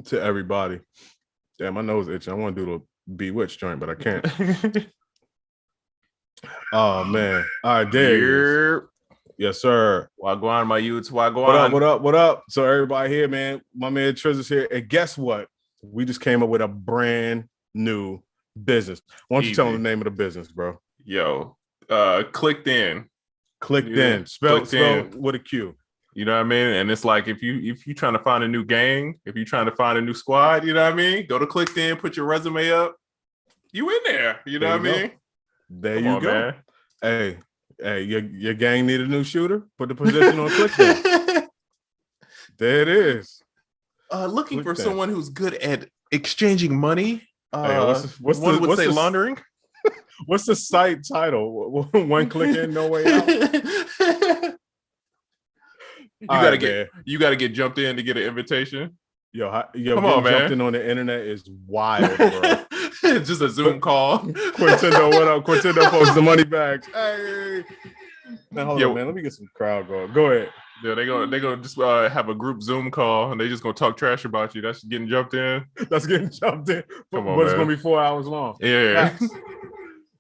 to everybody. Damn, my nose itching. I want to do the Bewitched joint, but I can't. Oh man! All right, there he is. Yes, sir. Wagwan, my youths. Wagwan. What up? What up? What up? So everybody here, man. My man Triza's here, and guess what? We just came up with a brand new business. Why don't you tell them the name of the business, bro? Yo, Clicked In. Clicked In. Spell with a Q. You know what I mean? And it's like if you trying to find a new gang, if you're trying to find a new squad, you know what I mean? Go to Clicked In, put your resume up. You in there? You know what I mean? There you go. Man. Hey, your gang need a new shooter. Put the position on Clicked In. There it is. Looking for someone who's good at exchanging money. What's laundering? What's the site title? One click in, no way out. You gotta get jumped in to get an invitation. Yo, come on, man. Jumped in on the internet is wild, bro. It's just a Zoom call. Quintendo, what up? Quintendo posts the money bags. Hey, now hold on, man. Let me get some crowd going. Go ahead. Yeah, they gonna just have a group Zoom call and they just gonna talk trash about you. That's getting jumped in. That's getting jumped in. Come on, but it's gonna be 4 hours long. Yeah.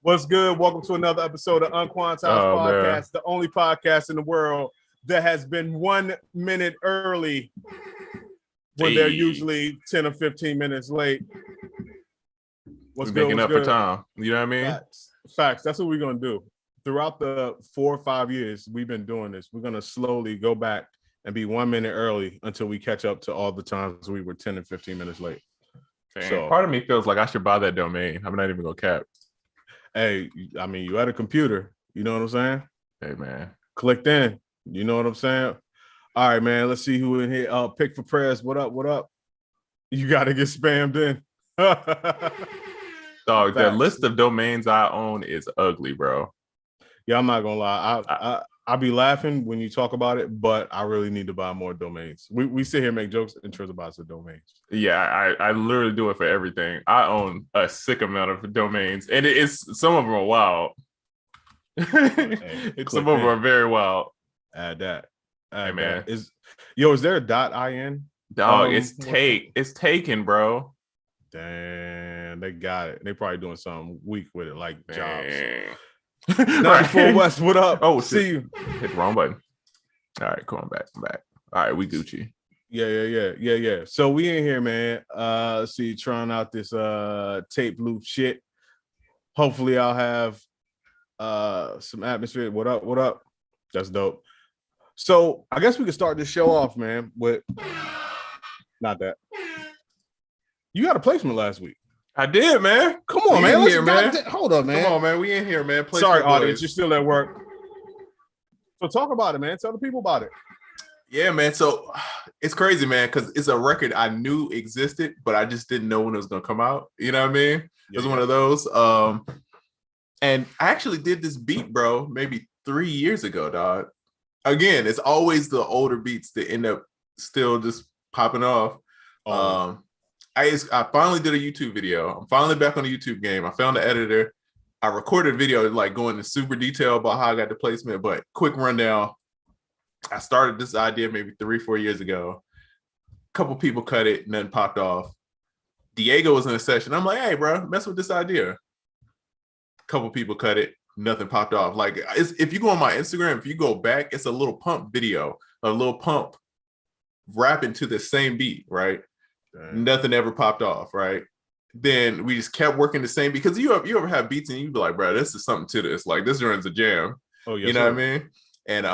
What's good? Welcome to another episode of UnQuantized Podcast, man. The only podcast in the world that has been 1 minute early when they're usually 10 or 15 minutes late. What's good? Making up for time. You know what I mean? Facts. That's what we're gonna do. Throughout the 4 or 5 years we've been doing this, we're gonna slowly go back and be 1 minute early until we catch up to all the times we were 10 and 15 minutes late. So part of me feels like I should buy that domain. I'm not even gonna cap. Hey, I mean, you had a computer. You know what I'm saying? Hey, man. Clicked In. You know what I'm saying? All right, man. Let's see who in here. Pick for prayers. What up? What up? You got to get spammed in. Dog, the list of domains I own is ugly, bro. Yeah, I'm not going to lie. I'll be laughing when you talk about it, but I really need to buy more domains. We sit here and make jokes and Triza buys the domains. Yeah, I literally do it for everything. I own a sick amount of domains, and some of them are wild. Some of them are very wild. Add that. Hey, man. Is there a .in? Dog, it's taken, bro. Damn, they got it. They probably doing something weak with it, like jobs. 94 West, what up? Oh, see you. Hit the wrong button. All right, cool. I'm back. All right, we Gucci. Yeah. So we in here, man. See, trying out this tape loop shit. Hopefully, I'll have some atmosphere. What up? That's dope. So I guess we can start this show off, man, with not that. You got a placement last week. I did, man. Come on, man. Hold up, man. Come on, man. We in here, man. Sorry, audience. You're still at work. So talk about it, man. Tell the people about it. Yeah, man. So it's crazy, man, because it's a record I knew existed, but I just didn't know when it was going to come out. You know what I mean? It was one of those. And I actually did this beat, bro, maybe 3 years ago, dog. Again, it's always the older beats that end up still just popping off. I finally did a YouTube video. I'm finally back on the YouTube game. I found the editor. I recorded a video like going into super detail about how I got the placement, but quick rundown. I started this idea maybe 3-4 years ago. A couple people cut it, nothing popped off. Diego was in a session. I'm like, hey, bro, mess with this idea. A couple people cut it, nothing popped off. Like, if you go on my Instagram, if you go back, it's a little pump video, a little pump rapping to the same beat, right? Dang. Nothing ever popped off, right? Then we just kept working the same, because you ever have beats and you be like, bro, this is something to this. Like, this runs a jam. Oh, yes, you know what I mean? And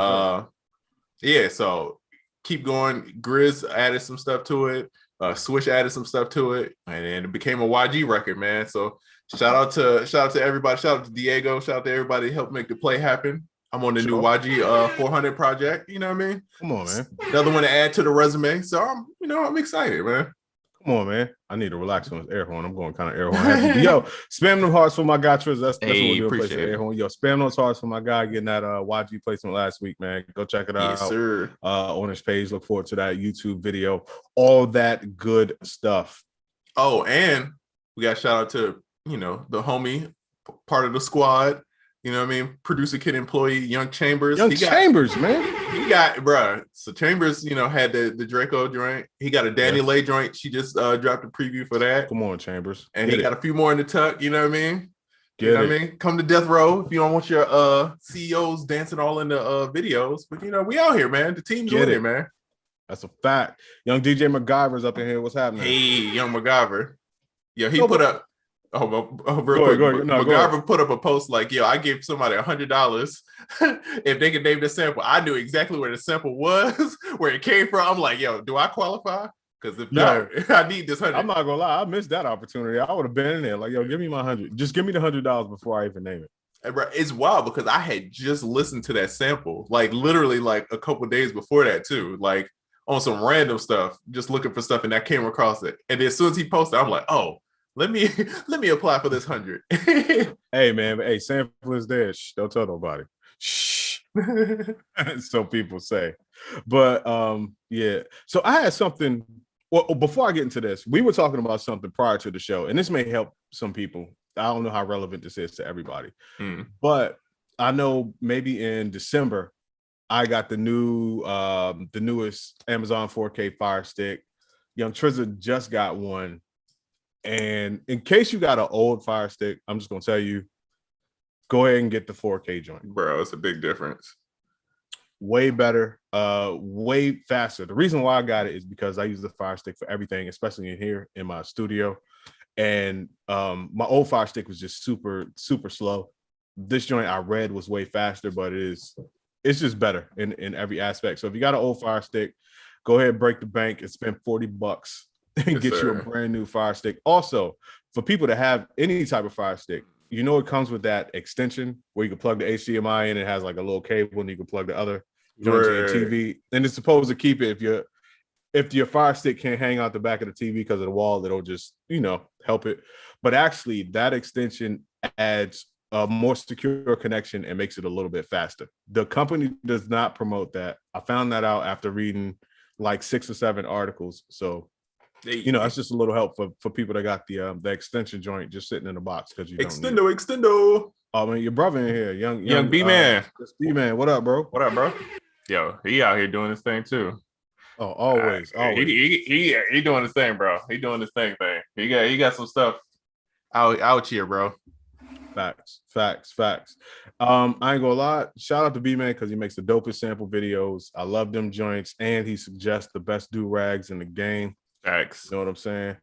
yeah, so keep going. Grizz added some stuff to it. Swish added some stuff to it, and then it became a YG record, man. So shout out to everybody. Shout out to Diego. Shout out to everybody who helped make the play happen. I'm on the new YG 400 project. You know what I mean? Come on, man. Another one to add to the resume. So I'm excited, man. Come on, man. I need to relax on this air horn. I'm going kind of air horn happy. Yo, spam them hearts for my guy Triza. That's what we'll do. Air horn. Yo, spam those hearts for my guy getting that YG placement last week, man. Go check it out. Yes, sir. On his page. Look forward to that YouTube video. All that good stuff. Oh, and we got shout out to the homie, part of the squad, You know what I mean? Producer kid employee, Young Chambers. Chambers, man. He got, bruh. So Chambers, you know, had the Draco joint. He got a Danny Lay joint. She just dropped a preview for that. Come on, Chambers. And he got a few more in the tuck. You know what I mean? You know what I mean? Come to Death Row if you don't want your CEOs dancing all in the videos. But you know, we out here, man. The team's in here, man. That's a fact. Young DJ MacGyver's up in here. What's happening? Hey, Young MacGyver. Yeah, he put up. Real quick. MacGyver put up a post like, "Yo, I gave somebody $100 if they could name the sample." I knew exactly where the sample was, where it came from. I'm like, "Yo, do I qualify? Because if not, I need this $100." I'm not gonna lie, I missed that opportunity. I would have been in there like, "Yo, give me my $100. Just give me the $100 before I even name it." And bro, it's wild because I had just listened to that sample, like literally like a couple days before that too, like on some random stuff, just looking for stuff, and I came across it. And then as soon as he posted, I'm like, "Oh, let me apply for this $100." Hey man, hey, sample is there. Shh, don't tell nobody. Shh. So people say. But yeah. So I had something. Well, before I get into this, we were talking about something prior to the show, and this may help some people. I don't know how relevant this is to everybody, but I know maybe in December, I got the newest Amazon 4K Fire Stick. Young Triza just got one. And in case you got an old Fire Stick, I'm just gonna tell you, go ahead and get the 4K joint. Bro, it's a big difference. Way better, way faster. The reason why I got it is because I use the Fire Stick for everything, especially in here in my studio. And my old Fire Stick was just super, super slow. This joint I read was way faster, but it's just better in every aspect. So if you got an old Fire Stick, go ahead, break the bank and spend $40 and get you a brand new Fire Stick. Also, for people that have any type of Fire Stick, you know it comes with that extension where you can plug the HDMI in. It has like a little cable, and you can plug the other joint to your TV. And it's supposed to keep it if your Fire Stick can't hang out the back of the TV because of the wall, it'll just help it. But actually, that extension adds a more secure connection and makes it a little bit faster. The company does not promote that. I found that out after reading like 6 or 7 articles. So it's just a little help for people that got the extension joint just sitting in the box because you don't extendo. Oh man, your brother in here, young B man. B man, what up, bro? What up, bro? Yo, he out here doing his thing too. Oh, always. He doing his thing, bro. He doing his thing. He got some stuff out here, bro. Facts. I ain't gonna lie. Shout out to B man because he makes the dopest sample videos. I love them joints, and he suggests the best do-rags in the game. Facts. You know what I'm saying?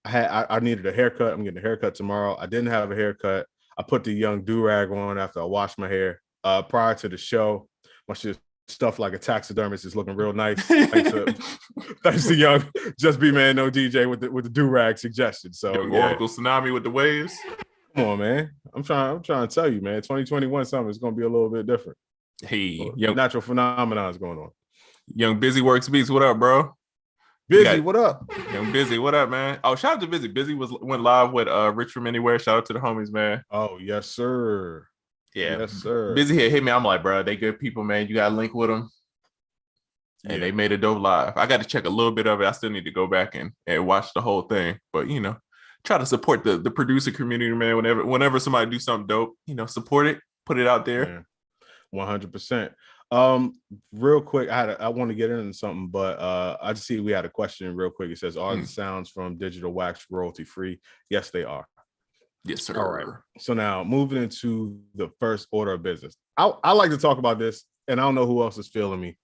I needed a haircut. I'm getting a haircut tomorrow. I didn't have a haircut. I put the young do-rag on after I washed my hair. Prior to the show, my shit stuffed like a taxidermist is looking real nice. Thanks to young Just Be Man No DJ with the do-rag suggestion. So Oracle Tsunami with the waves. Come on, man. I'm trying to tell you, man. 2021 something is gonna be a little bit different. Hey, natural phenomenon is going on. Young Busy Works Beats, what up, bro? Busy, what up? Young Busy, what up, man? Oh, shout out to Busy. Busy went live with Rich from Anywhere. Shout out to the homies, man. Oh, yes, sir. Yeah, yes, sir. Busy hit me. I'm like, bro, they good people, man. You got a link with them. And they made a dope live. I got to check a little bit of it. I still need to go back and watch the whole thing. But try to support the producer community, man. Whenever somebody do something dope, support it, put it out there. 100%. Real quick, I want to get into something, but I just see we had a question real quick. It says, are the sounds from Digital Wax royalty free? Yes, they are. Yes, sir. All right. So now moving into the first order of business. I like to talk about this, and I don't know who else is feeling me,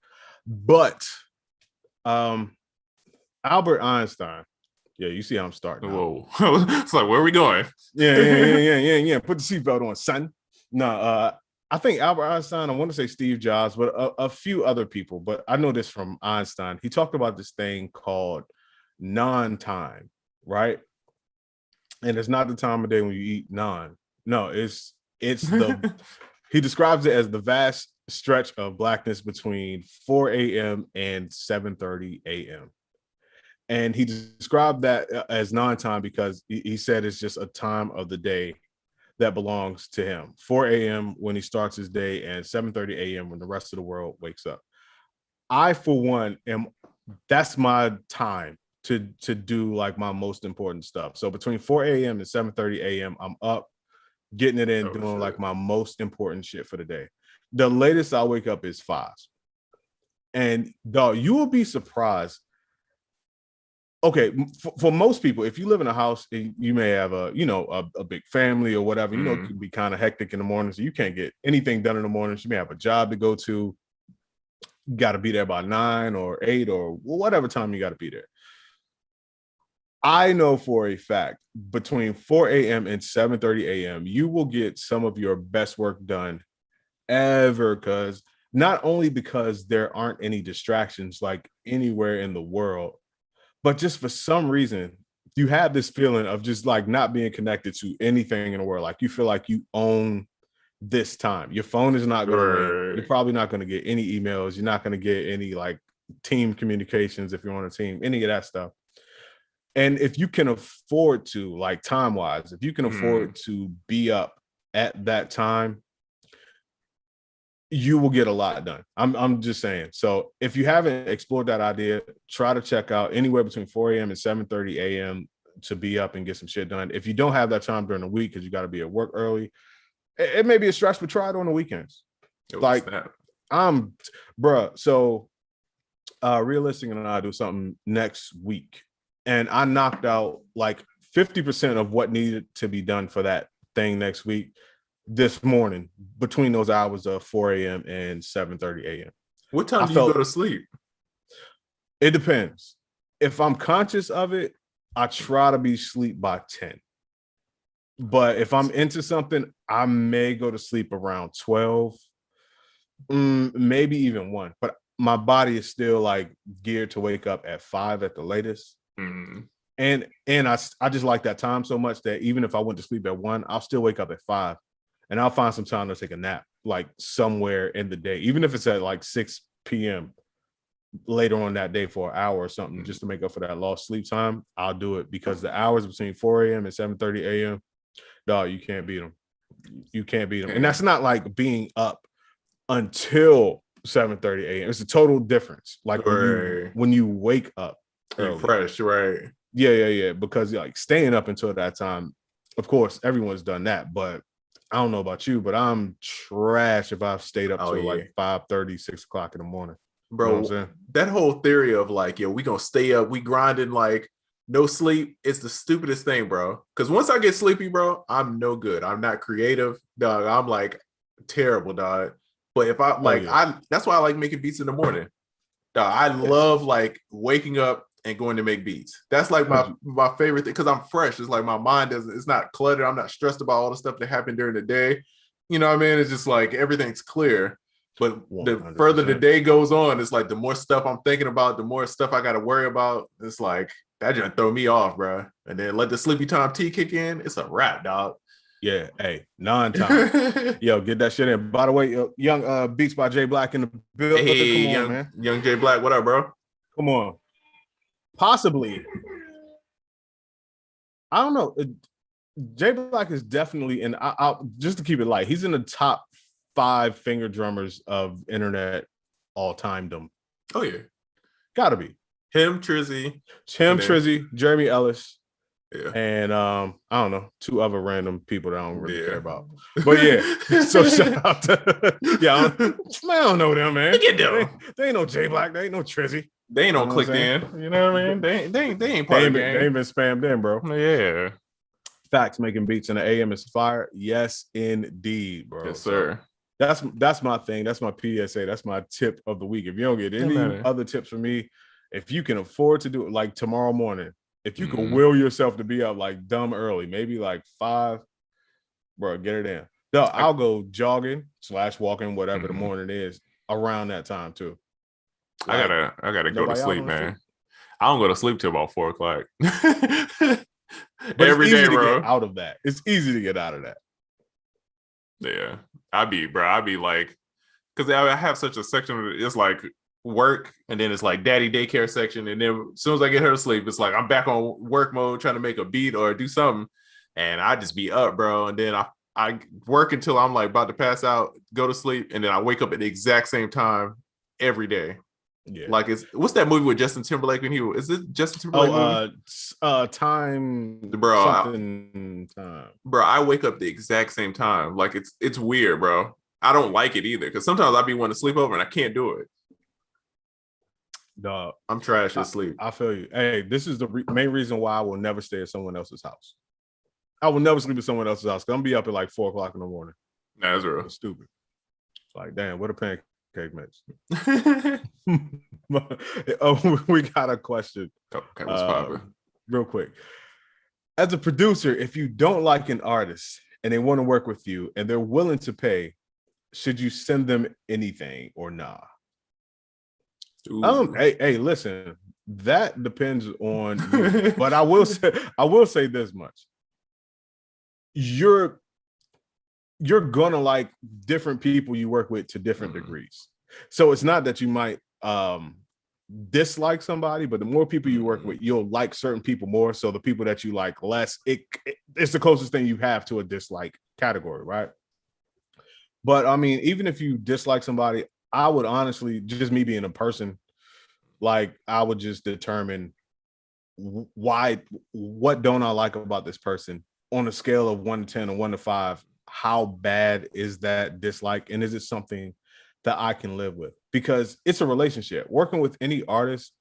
but Albert Einstein. Yeah, you see how I'm starting. Whoa. It's like, where are we going? Yeah. Put the seatbelt on, son. No, I think Albert Einstein, I want to say Steve Jobs, but a few other people, but I know this from Einstein. He talked about this thing called non-time, right? And it's not the time of day when you eat non. No, it's the he describes it as the vast stretch of blackness between 4 a.m. and 7:30 a.m. And he described that as non-time because he said it's just a time of the day that belongs to him. 4 a.m. when he starts his day and 7:30 a.m. when the rest of the world wakes up. I, for one, that's my time to do like my most important stuff. So between 4 a.m. and 7:30 a.m., I'm up getting it in, doing like my most important shit for the day. The latest I wake up is 5. And dog, you will be surprised. Okay, for most people, if you live in a house, you may have a big family or whatever, it can be kind of hectic in the morning, so you can't get anything done in the morning. You may have a job to go to. You got to be there by 9 or 8 or whatever time you got to be there. I know for a fact between 4 a.m. and 7:30 a.m., you will get some of your best work done ever, because not only because there aren't any distractions like anywhere in the world, but just for some reason, you have this feeling of just like not being connected to anything in the world. Like you feel like you own this time. Your phone is not going to ring. You're probably not going to get any emails. You're not going to get any like team communications if you're on a team, any of that stuff. And if you can afford to, like time-wise, if you can afford to be up at that time, you will get a lot done. I'm just saying. So if you haven't explored that idea, try to check out anywhere between 4 a.m. and 7:30 a.m. to be up and get some shit done. If you don't have that time during the week because you got to be at work early, it may be a stretch, but try it on the weekends. So Realistic and I do something next week, and I knocked out like 50% of what needed to be done for that thing next week this morning between those hours of 4 a.m. and 7:30 a.m. What time do you go to sleep? It depends. If I'm conscious of it, I try to be asleep by 10. But if I'm into something, I may go to sleep around 12, maybe even 1. But my body is still like geared to wake up at 5 at the latest. And I just like that time so much that even if I went to sleep at 1, I'll still wake up at 5. And I'll find some time to take a nap, like somewhere in the day, even if it's at like 6 p.m. later on that day for an hour or something, just to make up for that lost sleep time. I'll do it, because the hours between 4 a.m. and 7:30 a.m., dog, you can't beat them. You can't beat them. And that's not like being up until 7:30 a.m. It's a total difference. Like when you wake up early. Fresh, right? Yeah. Because like staying up until that time, of course, everyone's done that, but I don't know about you, but I'm trash if I've stayed up till like 5:30, 6 o'clock in the morning. Bro, you know what I'm saying? That whole theory of like, we gonna stay up, we grinding like no sleep, it's the stupidest thing, bro. Because once I get sleepy, bro, I'm no good. I'm not creative, dog. I'm like terrible, dog. But if I that's why I like making beats in the morning. Dog, I love like waking up and going to make beats. That's like my favorite thing, because I'm fresh. It's like my mind it's not cluttered. I'm not stressed about all the stuff that happened during the day. You know what I mean? It's just like everything's clear. But 100%. The further the day goes on, it's like the more stuff I'm thinking about, the more stuff I got to worry about. It's like that just throw me off, bro. And then let the sleepy time tea kick in. It's a wrap, dog. Yeah, hey, non-time. Yo, get that shit in. By the way, young Beats by J Black in the building. Hey, come on, man. Young J Black, what up, bro? Come on. Possibly. I don't know. J Black is definitely in. I'll just to keep it light, he's in the top 5 finger drummers of internet all timedom. Oh yeah, gotta be him, Trizzy, Jeremy Ellis. Yeah. And I don't know, 2 other random people that I don't really care about. But yeah, so shout out to I don't know them, man. They ain't no J Black, they ain't no Trizzy. They ain't no clicked in. You know what I mean? They ain't part of the game. They ain't been spammed in, bro. Yeah. Facts, making beats in the AM is fire. Yes, indeed, bro. Yes, sir. So that's my thing. That's my PSA. That's my tip of the week. If you don't get any other tips from me, if you can afford to do it, like tomorrow morning, if you can will yourself to be up like dumb early, maybe like 5, bro, get it in. No, I'll go jogging / walking, whatever the morning is, around that time too. Like, I gotta go to sleep, man. I don't go to sleep till about 4 o'clock. But every day, bro. Out of that, it's easy to get out of that. Yeah, I'd be like, because I have such a section. It's like work, and then it's like daddy daycare section, and then as soon as I get her to sleep, it's like I'm back on work mode trying to make a beat or do something, and I just be up, bro. And then I work until I'm like about to pass out, go to sleep, and then I wake up at the exact same time every day. Yeah. Like, what's that movie with Justin Timberlake when is it Justin Timberlake movie? Time Bro, something time. Bro, I wake up the exact same time. Like it's weird, bro. I don't like it either because sometimes I be wanting to sleep over and I can't do it. Dog, I'm trash at sleep. I feel you. Hey, this is the main reason why I will never stay at someone else's house. I will never sleep at someone else's house. I'm gonna be up at like 4 o'clock in the morning. Nah, that's real. It's stupid. Like, damn, what a pancake mix. We got a question. Okay, what's poppin'? Real quick. As a producer, if you don't like an artist and they want to work with you and they're willing to pay, should you send them anything or nah? Hey, listen, that depends on you. But I will say this much. You're gonna like different people you work with to different degrees. So it's not that you might dislike somebody, but the more people you work with, you'll like certain people more. So the people that you like less, it's the closest thing you have to a dislike category, right? But I mean, even if you dislike somebody, I would honestly, just me being a person, like I would just determine what don't I like about this person on a scale of 1 to 10 or 1 to 5. How bad is that dislike, and is it something that I can live with? Because it's a relationship. Working with any artist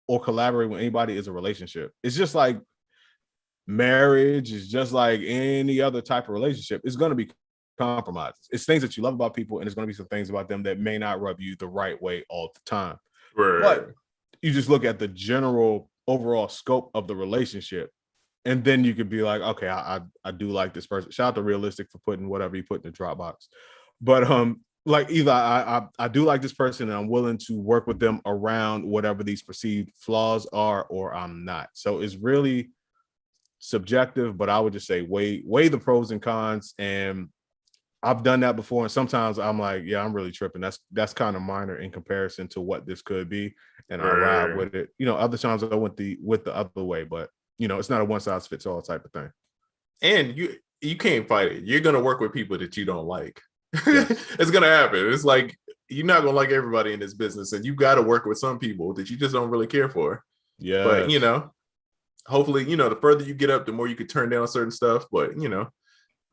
or collaborating with anybody is a relationship. It's just like marriage, is just like any other type of relationship. It's going to be compromises. It's things that you love about people, and there's going to be some things about them that may not rub you the right way all the time. Right. But you just look at the general overall scope of the relationship, and then you could be like, okay, I do like this person. Shout out to Realistic for putting whatever you put in the Dropbox. But like either I do like this person and I'm willing to work with them around whatever these perceived flaws are, or I'm not. So it's really subjective, but I would just say weigh the pros and cons. And I've done that before, and sometimes I'm like, yeah, I'm really tripping. That's kind of minor in comparison to what this could be, and I ride with it. You know, other times I went with the other way, but you know, it's not a one size fits all type of thing. And you can't fight it. You're gonna work with people that you don't like. Yes. It's gonna happen. It's like you're not gonna like everybody in this business, and you got to work with some people that you just don't really care for. Yeah, but you know, hopefully, you know, the further you get up, the more you could turn down certain stuff. But you know,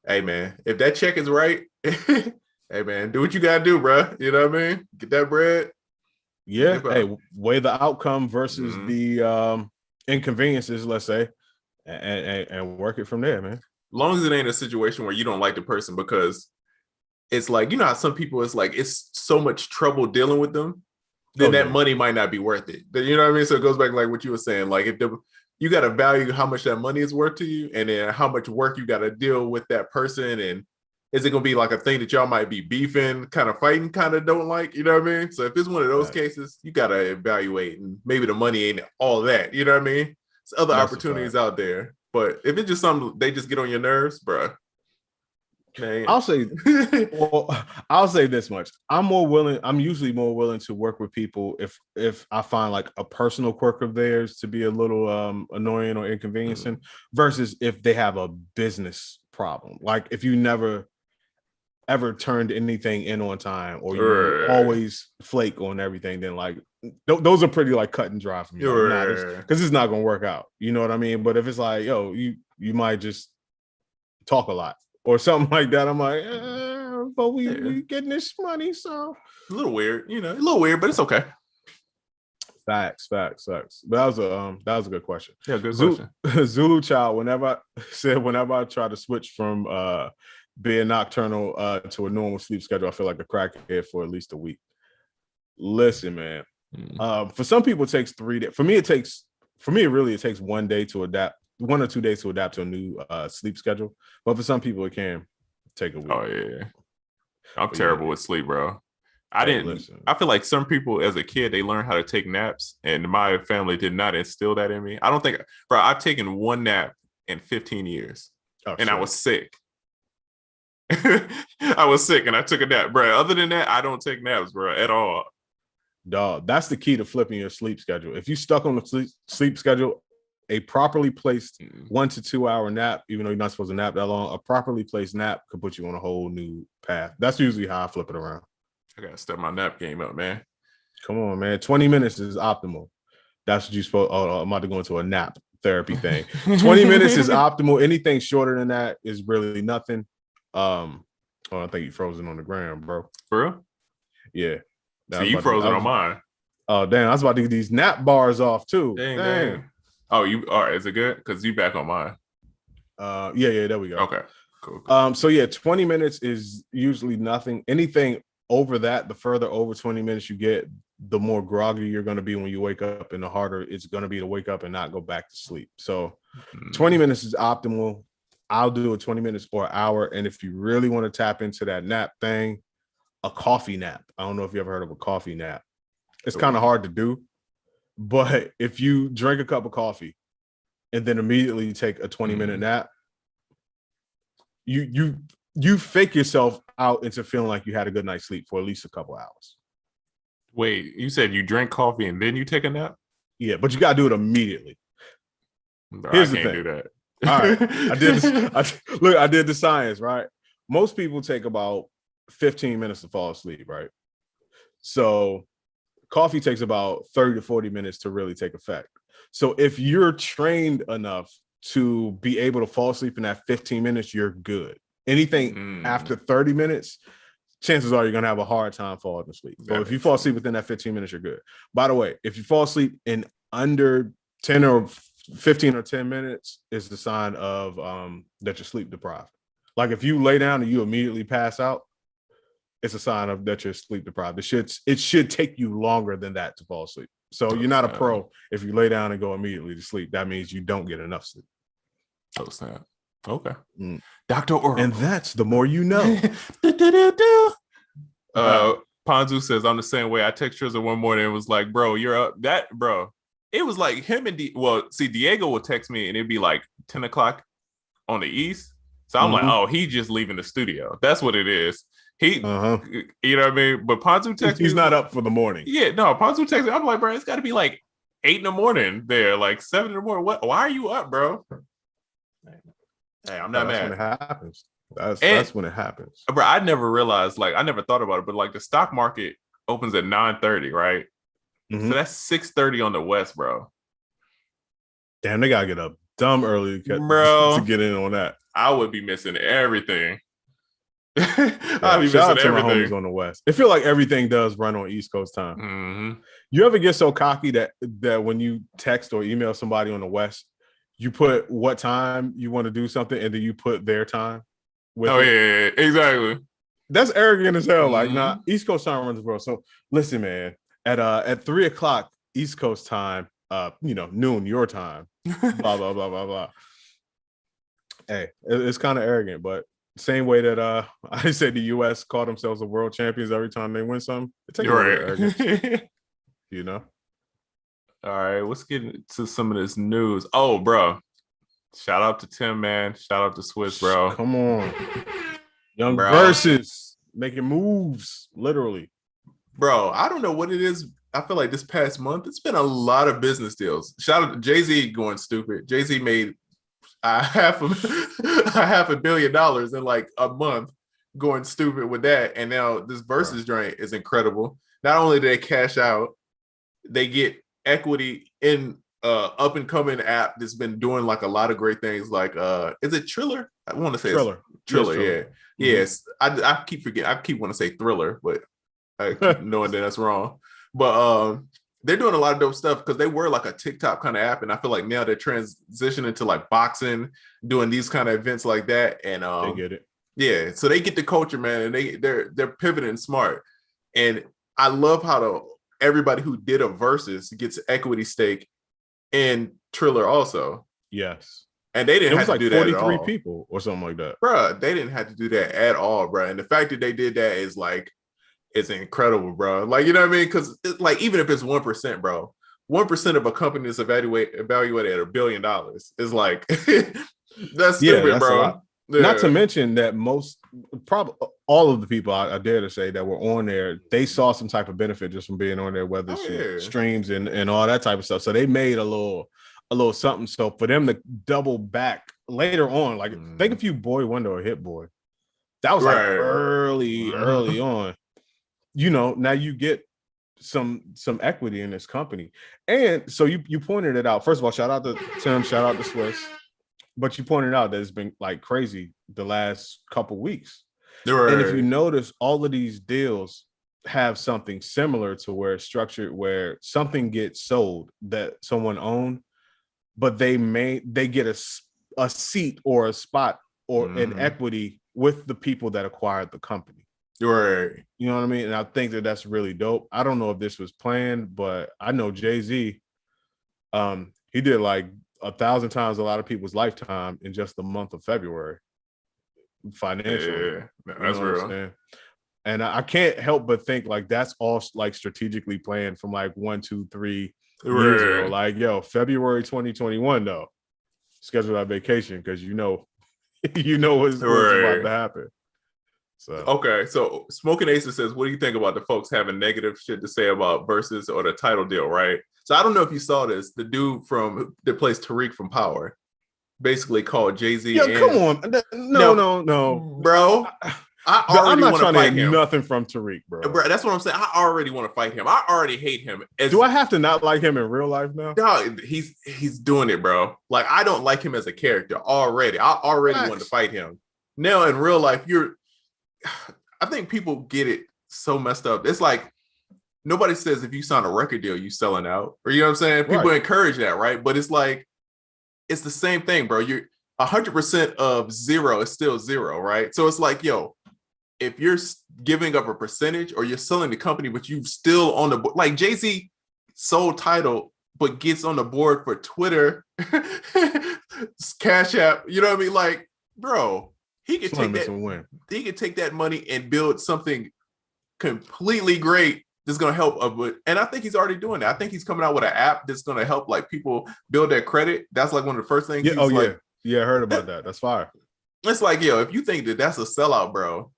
hey man, if that check is right, hey man, do what you gotta do, bro. You know what I mean? Get that bread. Yeah. Hey, weigh the outcome versus the inconveniences, let's say, and work it from there, man. As long as it ain't a situation where you don't like the person, because it's like, you know how some people, it's like it's so much trouble dealing with them, then that money might not be worth it. You know what I mean? So it goes back like what you were saying, like if you got to value how much that money is worth to you, and then how much work you got to deal with that person, and is it gonna be like a thing that y'all might be beefing, kind of fighting, kind of don't like, you know what I mean? So if it's one of those cases, you gotta evaluate, and maybe the money ain't all that, you know what I mean? There's other opportunities out there, but if it's just something they just get on your nerves, bro. Man. I'll say this much. I'm usually more willing to work with people if I find like a personal quirk of theirs to be a little annoying or inconveniencing, versus if they have a business problem. Like if you never ever turned anything in on time, or you always flake on everything, then like those are pretty like cut and dry for me. Like, because it's not gonna work out. You know what I mean? But if it's like, yo, you might just talk a lot or something like that, I'm like, but we getting this money, so a little weird, you know, a little weird, but it's okay. Facts. But that was a good question. Yeah, good question. Zulu Child, whenever I try to switch from being nocturnal to a normal sleep schedule, I feel like a crackhead for at least a week. Listen, man. For some people it takes 3 days. For me, it takes 1 day to adapt, 1 or 2 days to adapt to a new sleep schedule. But for some people, it can take a week. Oh yeah, I'm terrible with sleep, bro. I feel like some people as a kid, they learn how to take naps, and my family did not instill that in me. I don't think, bro, I've taken 1 nap in 15 years, and I was sick. I was sick and I took a nap, bro. Other than that, I don't take naps, bro, at all. Dog, that's the key to flipping your sleep schedule. If you stuck on the sleep schedule, a properly placed 1 to 2 hour nap, even though you're not supposed to nap that long, a properly placed nap could put you on a whole new path. That's usually how I flip it around. I gotta step my nap game up, man. Come on, man. 20 minutes is optimal. That's what you're supposed. Oh, I'm about to go into a nap therapy thing. 20 minutes is optimal. Anything shorter than that is really nothing. I think you frozen on the ground, bro. For real? Yeah. See, you frozen on mine. Oh, damn. I was about to get these nap bars off too. Dang. Oh, you all right? Is it good? Because you back on mine. Yeah, there we go. Okay. Cool. So yeah, 20 minutes is usually nothing. Anything over that, the further over 20 minutes you get, the more groggy you're going to be when you wake up, and the harder it's going to be to wake up and not go back to sleep. So 20 minutes is optimal. I'll do a 20 minutes or an hour. And if you really want to tap into that nap thing, a coffee nap. I don't know if you ever heard of a coffee nap. It's kind of hard to do, but if you drink a cup of coffee and then immediately take a 20-minute nap, you fake yourself out into feeling like you had a good night's sleep for at least a couple hours. Wait, you said you drink coffee and then you take a nap? Yeah, but you gotta do it immediately. Bro, Here's I the can't thing. do that. All right, I did the science, right? Most people take about 15 minutes to fall asleep, right? So coffee takes about 30 to 40 minutes to really take effect. So if you're trained enough to be able to fall asleep in that 15 minutes, you're good. Anything after 30 minutes, chances are you're going to have a hard time falling asleep. So if you fall asleep within that 15 minutes, you're good. By the way, if you fall asleep in under 10 or 15 or 10 minutes, it's the sign of that you're sleep deprived. Like if you lay down and you immediately pass out, it's a sign of that you're sleep deprived. It should take you longer than that to fall asleep. So you're not a pro if you lay down and go immediately to sleep. That means you don't get enough sleep. Oh, snap. Okay. Dr. Oracle. And that's the more you know. Ponzu says, I'm the same way. I text Triza one morning and was like, bro, you're up. That, bro, it was like him and Diego would text me and it'd be like 10 o'clock on the East. So I'm like, oh, he just leaving the studio. That's what it is. You know what I mean? But Ponzu texts me. He's not up for the morning. Yeah, no, Ponzu texts me. I'm like, bro, it's got to be like 8 in the morning there, like 7 in the morning. What? Why are you up, bro? Hey, I'm not mad. When it happens. That's when it happens. Bro, I never realized, like, I never thought about it, but like the stock market opens at 9:30, right? So that's 6:30 on the West, bro. Damn, they gotta get up dumb early to get in on that. I would be missing everything. I'd be missing everything. My homies on the West. I feel like everything does run on East Coast time. You ever get so cocky that when you text or email somebody on the West, you put what time you want to do something and then you put their time with yeah, exactly. That's arrogant as hell. Like, nah, East Coast time runs the world. So listen, man, at 3 o'clock East Coast time, noon your time, blah blah blah blah blah. Hey, it's kind of arrogant, but same way that I said the US call themselves the world champions every time they win something. It takes arrogance. All right, let's get into some of this news. Oh, bro. Shout out to Tim, man. Shout out to Swiss, bro. Come on. Young Verzus making moves, literally. Bro, I don't know what it is. I feel like this past month, it's been a lot of business deals. Shout out to Jay-Z going stupid. Jay-Z made half $500 million in like a month going stupid with that. And now this Versus joint is incredible. Not only do they cash out, they get equity in up and coming app that's been doing like a lot of great things. Like is it Triller? I want to say Triller. Yeah. Yes. I keep forgetting. I keep wanting to say Thriller, but I keep knowing that that's wrong. But they're doing a lot of dope stuff because they were like a TikTok kind of app, and I feel like now they're transitioning to like boxing, doing these kind of events like that. And they get it. Yeah, so they get the culture, man, and they're pivoting smart. And I love how everybody who did a Versus gets equity stake in Triller also. Yes. And they didn't have to do that at all. 43 people or something like that. Bruh, they didn't have to do that at all, bruh. And the fact that they did that is like, it's incredible, bro. Like, you know what I mean? Because like, even if it's 1%, bro, 1% of a company is evaluated at $1 billion is like, that's stupid, that's bro. Yeah. Not to mention that probably all of the people I dare to say that were on there, they saw some type of benefit just from being on there, whether it's streams and all that type of stuff. So they made a little something. So for them to double back later on, like think if you Boy Wonder or Hit Boy, that was like early on. You know, now you get some equity in this company. And so you pointed it out. First of all, shout out to Tim, shout out to Swiss. But you pointed out that it's been like crazy the last couple weeks. Right. And if you notice, all of these deals have something similar to where it's structured, where something gets sold that someone owned, but they get a seat or a spot or an equity with the people that acquired the company. Right. You know what I mean? And I think that that's really dope. I don't know if this was planned, but I know Jay-Z, he did like 1,000 times a lot of people's lifetime in just the month of February financially. Yeah, that's real. And I can't help but think like that's all like strategically planned from like 1, 2, 3 years ago. Like, yo, February 2021 though, schedule our vacation because you know what's about to happen. So okay, so Smoking Aces says, what do you think about the folks having negative shit to say about Verzus or the title deal, right? So I don't know if you saw this. The dude that plays Tariq from Power basically called Jay-Z. Yo, come on. No. Bro. I'm not trying to hear nothing from Tariq, bro. That's what I'm saying. I already want to fight him. I already hate him. Do I have to not like him in real life now? No, he's doing it, bro. Like, I don't like him as a character already. I already wanted to fight him. Now in real life, I think people get it so messed up. It's like nobody says if you sign a record deal, you selling out. Or you know what I'm saying? People encourage that, right? But it's like, it's the same thing, bro. You're 100% of zero is still zero, right? So it's like, yo, if you're giving up a percentage or you're selling the company, but you still on the board, like Jay-Z sold Tidal, but gets on the board for Twitter, Cash App, you know what I mean? Like, bro, he could take that money and build something completely great that's going to help. And I think he's already doing that. I think he's coming out with an app that's going to help like people build their credit. That's like one of the first things. Yeah, I heard about that. That's fire. It's like, yo, if you think that that's a sellout, bro,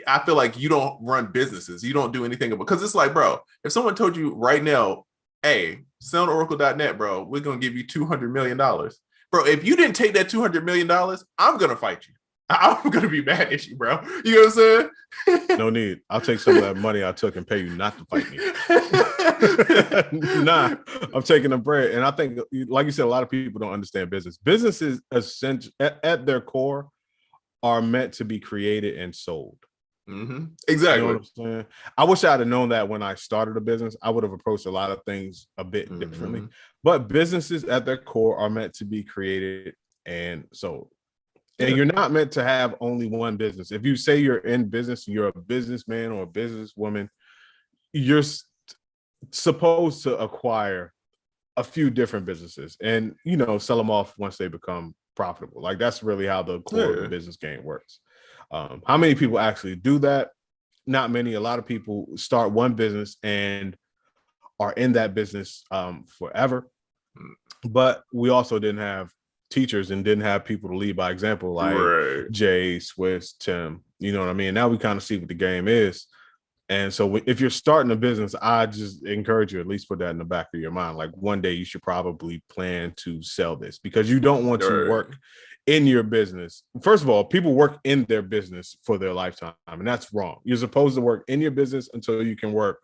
I feel like you don't run businesses. You don't do anything because it's like, bro, if someone told you right now, hey, sell on Oracle.net, bro, we're going to give you $200 million. Bro, if you didn't take that $200 million, I'm going to fight you. I'm going to be mad at you, bro. You know what I'm saying? No need. I'll take some of that money I took and pay you not to fight me. Nah, I'm taking the bread. And I think, like you said, a lot of people don't understand business. Businesses, essentially, at their core, are meant to be created and sold. Mm-hmm. Exactly. You know what I'm saying? I wish I'd have known that when I started a business. I would have approached a lot of things a bit differently. But businesses at their core are meant to be created and sold. And you're not meant to have only one business. If you say you're in business, you're a businessman or a businesswoman, you're supposed to acquire a few different businesses and, you know, sell them off once they become profitable. Like that's really how the core of the business game works. How many people actually do that? Not many. A lot of people start one business and are in that business forever. But we also didn't have teachers and didn't have people to lead by example, like Jay, Swiss, Tim. You know what I mean? Now we kind of see what the game is. And so if you're starting a business, I just encourage you at least put that in the back of your mind. Like one day you should probably plan to sell this because you don't want to work in your business. First of all, people work in their business for their lifetime, and that's wrong. You're supposed to work in your business until you can work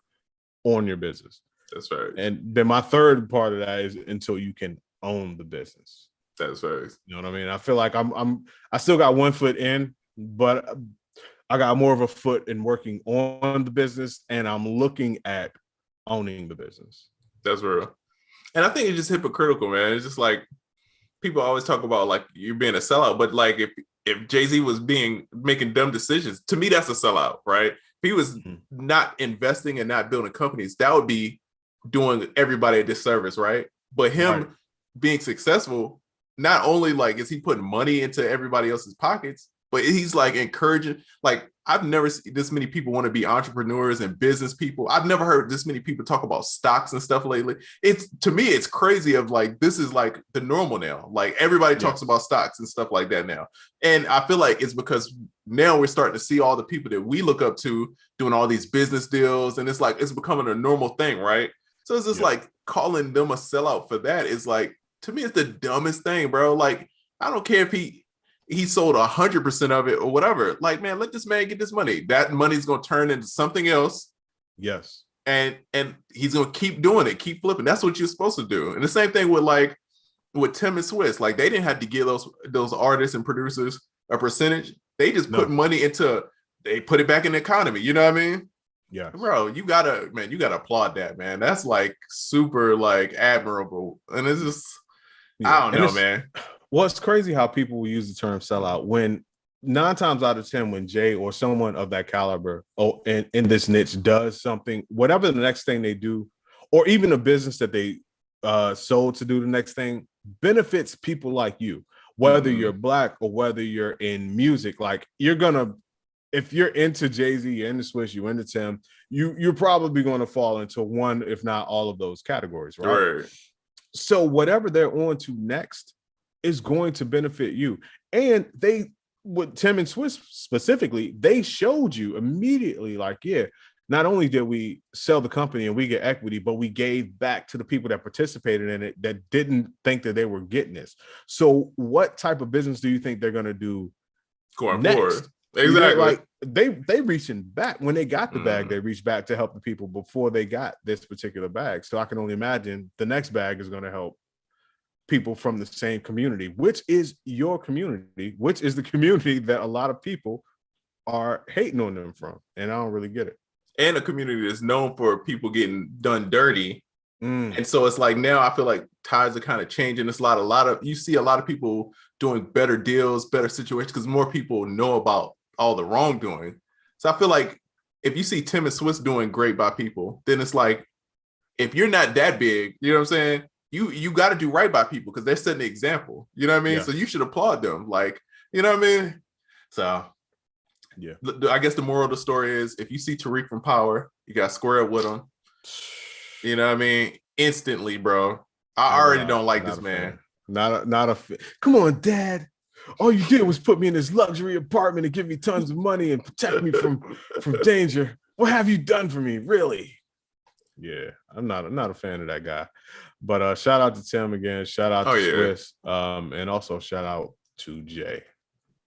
on your business. That's right. And then my third part of that is until you can own the business. That's right. You know what I mean? I feel like I still got one foot in, but I got more of a foot in working on the business, and I'm looking at owning the business. That's real. And I think it's just hypocritical, man. It's just like people always talk about like you're being a sellout, but like if Jay-Z was making dumb decisions, to me that's a sellout, right? If he was not investing and not building companies, that would be doing everybody a disservice, right? But him being successful, not only like is he putting money into everybody else's pockets, but he's like encouraging. Like I've never seen this many people want to be entrepreneurs and business people. I've never heard this many people talk about stocks and stuff lately. To me, it's crazy of like, this is like the normal now. Like everybody talks about stocks and stuff like that now. And I feel like it's because now we're starting to see all the people that we look up to doing all these business deals. And it's like, it's becoming a normal thing, right? So it's just like calling them a sellout for that is like, to me, it's the dumbest thing, bro. Like, I don't care if he sold 100% of it or whatever. Like, man, let this man get this money. That money's going to turn into something else. Yes. and he's gonna keep doing it, keep flipping. That's what you're supposed to do. And the same thing with Timb and Swiss. Like they didn't have to give those artists and producers a percentage. They just put money into. They put it back in the economy. You know what I mean? Yeah, bro. You gotta applaud that, man. That's like super like admirable. And it's just I don't know, man. Well, it's crazy how people will use the term sellout when 9 times out of 10, when Jay or someone of that caliber in this niche does something, whatever the next thing they do, or even a business that they sold to do the next thing, benefits people like you, whether you're Black or whether you're in music. Like you're gonna, if you're into Jay-Z, you're into Swiss, you're into Tim, you're probably going to fall into one, if not all of those categories, right? So whatever they're on to next is going to benefit you. And they, with Timb and Swiss specifically, they showed you immediately, like, yeah, not only did we sell the company and we get equity, but we gave back to the people that participated in it that didn't think that they were getting this. So what type of business do you think they're going to do going next? Forward? Exactly. Like they reaching back when they got the bag, they reached back to help the people before they got this particular bag. So I can only imagine the next bag is going to help people from the same community, which is your community, which is the community that a lot of people are hating on them from. And I don't really get it. And a community that's known for people getting done dirty. And so it's like now I feel like tides are kind of changing. It's you see a lot of people doing better deals, better situations, because more people know about all the wrongdoing. So I feel like if you see Timb and Swiss doing great by people, then it's like, if you're not that big, you know what I'm saying? You got to do right by people because they're setting the example. You know what I mean? Yeah. So you should applaud them. Like, you know what I mean? So yeah, I guess the moral of the story is if you see Tariq from Power, you got to square up with him. You know what I mean? Instantly, bro. I already don't like this man. Come on, Dad. All you did was put me in this luxury apartment and give me tons of money and protect me from danger. What have you done for me, really? Yeah, I'm not a fan of that guy. But shout out to Tim again. Shout out to Swiss. And also shout out to Jay.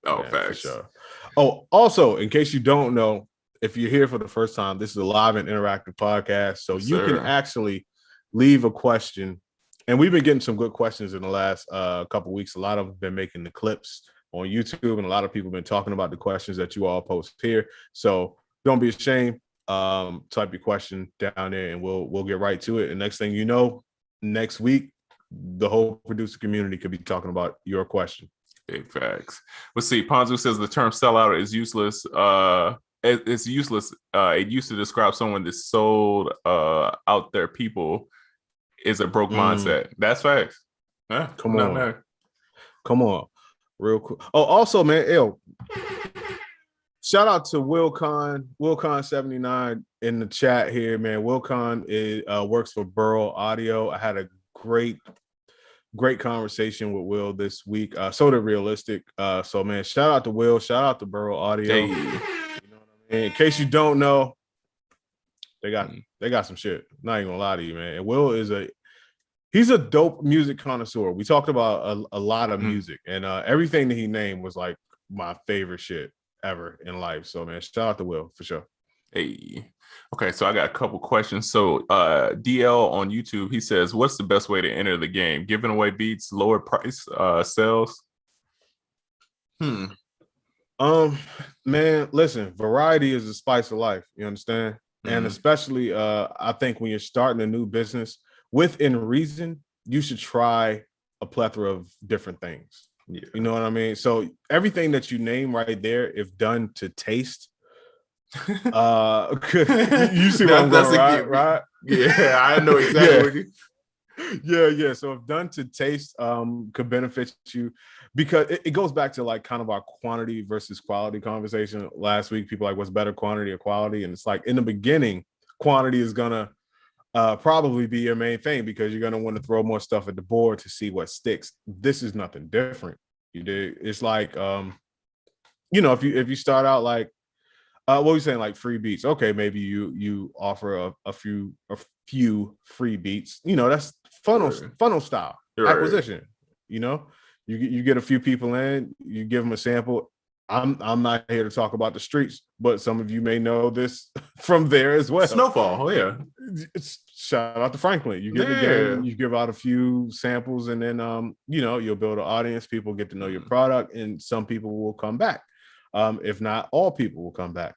Oh, facts. Sure. Oh, also, in case you don't know, if you're here for the first time, this is a live and interactive podcast. So you can actually leave a question. And we've been getting some good questions in the last couple of weeks. A lot of them have been making the clips on YouTube, and a lot of people have been talking about the questions that you all post here. So don't be ashamed. Type your question down there and we'll get right to it. And next thing you know, next week, the whole producer community could be talking about your question. Big facts. Let's see. Ponzu says the term sellout is useless. It's useless. It used to describe someone that sold out their people is a broke mindset. That's facts. Yeah, come on. Real cool. Oh, also, man, shout out to Wilcon79 in the chat here, man. Wilcon works for Burrow Audio. I had a great conversation with Will this week. So did Realistic. So man, shout out to Will. Shout out to Burrow Audio. Hey. You know what I mean? In case you don't know, they got some shit. Not even gonna lie to you, man. And Will he's a dope music connoisseur. We talked about a lot of music, and everything that he named was like my favorite shit ever in life. So man, shout out to Will for sure. Hey, okay, so I got a couple questions. So DL on YouTube, he says, what's the best way to enter the game? Giving away beats, lower price sales? Man, listen, variety is the spice of life, you understand? And especially I think when you're starting a new business, within reason, you should try a plethora of different things. Yeah. You know what I mean? So everything that you name right there, if done to taste, you see what I'm going, right? Yeah, I know exactly. Yeah. So if done to taste, could benefit you, because it goes back to like kind of our quantity versus quality conversation last week. People are like, what's better, quantity or quality? And it's like in the beginning, quantity is gonna probably be your main thing because you're gonna want to throw more stuff at the board to see what sticks. This is nothing different. You do. It's like if you start out like what were you saying, like free beats? Okay, maybe you offer a few free beats. That's funnel style acquisition. You get a few people in, you give them a sample. I'm not here to talk about the streets, but some of you may know this from there as well. Snowfall, yeah. Shout out to Franklin. You get the game, you give out a few samples, and then you'll build an audience. People get to know your product, and some people will come back. If not, all people will come back.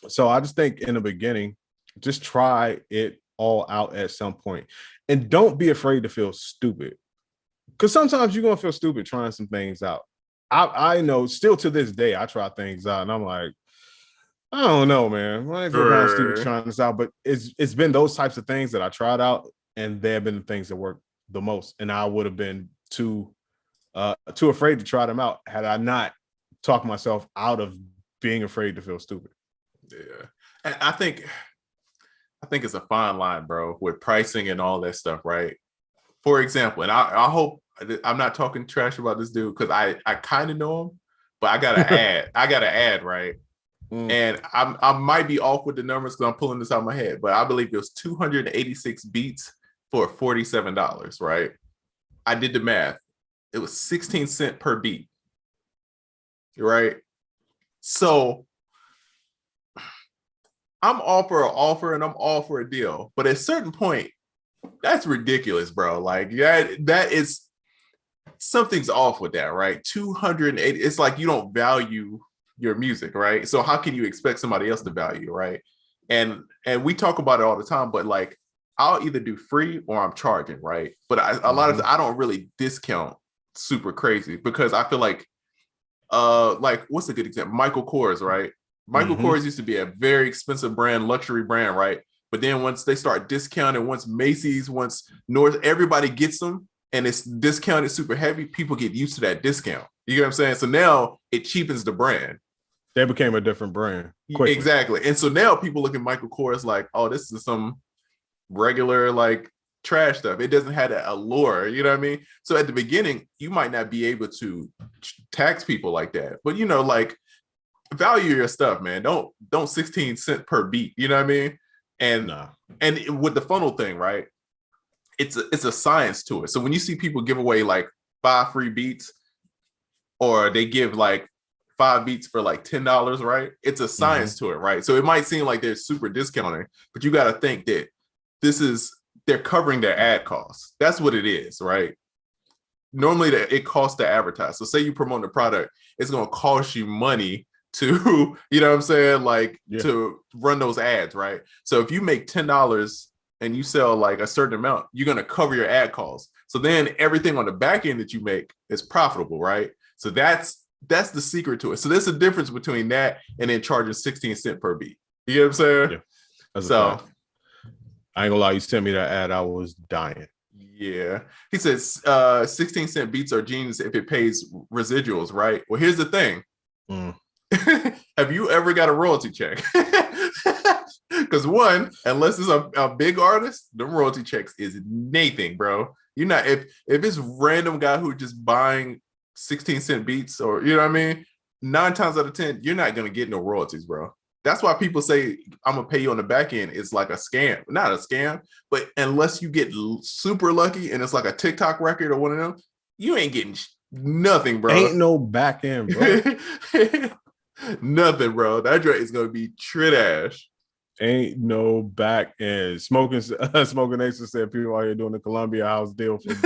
So I just think in the beginning, just try it all out at some point, and don't be afraid to feel stupid, because sometimes you're gonna feel stupid trying some things out. I know still to this day I try things out and I'm like, I don't know, man. I feel kind of stupid trying this out, but it's been those types of things that I tried out, and they have been the things that work the most. And I would have been too afraid to try them out had I not talked myself out of being afraid to feel stupid. Yeah, and I think it's a fine line, bro, with pricing and all that stuff, right? For example, and I hope I'm not talking trash about this dude because I kind of know him, but I got to add, right? And I might be off with the numbers because I'm pulling this out of my head, but I believe it was 286 beats for $47, right? I did the math. It was 16 cents per beat, right? So I'm all for an offer and I'm all for a deal, but at a certain point, that's ridiculous, bro. Like, yeah, that is, something's off with that, right? 280, it's like you don't value your music, right? So how can you expect somebody else to value, right? And we talk about it all the time, but like I'll either do free or I'm charging, right? But a lot of I don't really discount super crazy because I feel like what's a good example? Michael Kors, right? Michael Kors used to be a very expensive brand, luxury brand, right? But then once they start discounting, once Macy's, once North, everybody gets them and it's discounted super heavy, people get used to that discount. You get what I'm saying? So now it cheapens the brand. They became a different brand quickly. Exactly. And so now people look at Michael Kors like, oh, this is some regular like trash stuff. It doesn't have that allure, you know what I mean? So at the beginning, you might not be able to tax people like that. But you know, like value your stuff, man. Don't 16 cents per beat, you know what I mean? And and with the funnel thing, right? It's a science to it. So when you see people give away like 5 free beats, or they give like 5 beats for like $10, right? It's a science to it, right? So it might seem like they're super discounting, but you got to think that they're covering their ad costs. That's what it is, right? Normally it costs to advertise. So say you promote the product, it's going to cost you money to, you know what I'm saying? Like to run those ads, right? So if you make $10 and you sell like a certain amount, you're going to cover your ad costs. So then everything on the back end that you make is profitable, right? So that's the secret to it. So there's a difference between that and then charging 16 cents per beat. You get what I'm saying? Yeah. So I ain't gonna lie, you sent me that ad, I was dying. Yeah. He says 16 cent beats are genius if it pays residuals, right? Well, here's the thing. Have you ever got a royalty check? Because one, unless it's a big artist, the royalty checks is nothing, bro. You're not, if it's random guy who just buying 16 cent beats, or you know what I mean, 9 times out of 10 you're not gonna get no royalties, bro. That's why people say I'm gonna pay you on the back end. It's like a scam. Not a scam, but unless you get super lucky and it's like a TikTok record or one of them, you ain't getting nothing, bro. Ain't no back end, bro. Nothing, bro. That drink is gonna be trash. Ain't no back end. Smoking Nation said people out here doing the Columbia House deal for beats.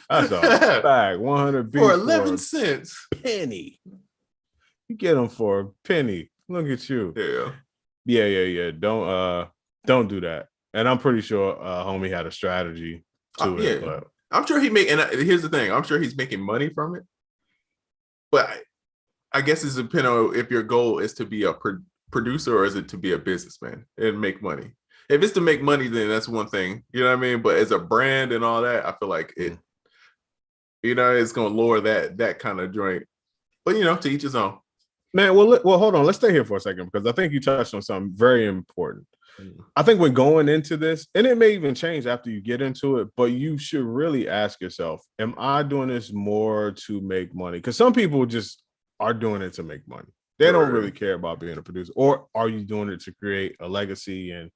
That's a bag. 100 beats for 11 cents. Penny. You get them for a penny. Look at you. Yeah. Don't do that. And I'm pretty sure homie had a strategy to it. But I'm sure and here's the thing, I'm sure he's making money from it. But I guess it's depending on if your goal is to be a producer or is it to be a businessman and make money. If it's to make money, then that's one thing. You know what I mean? But as a brand and all that, I feel like it, you know, it's gonna lower that kind of joint. But you know, to each his own. Man, well, hold on. Let's stay here for a second because I think you touched on something very important. I think when going into this, and it may even change after you get into it, but you should really ask yourself, am I doing this more to make money? Because some people just are doing it to make money. They don't really care about being a producer. Or are you doing it to create a legacy and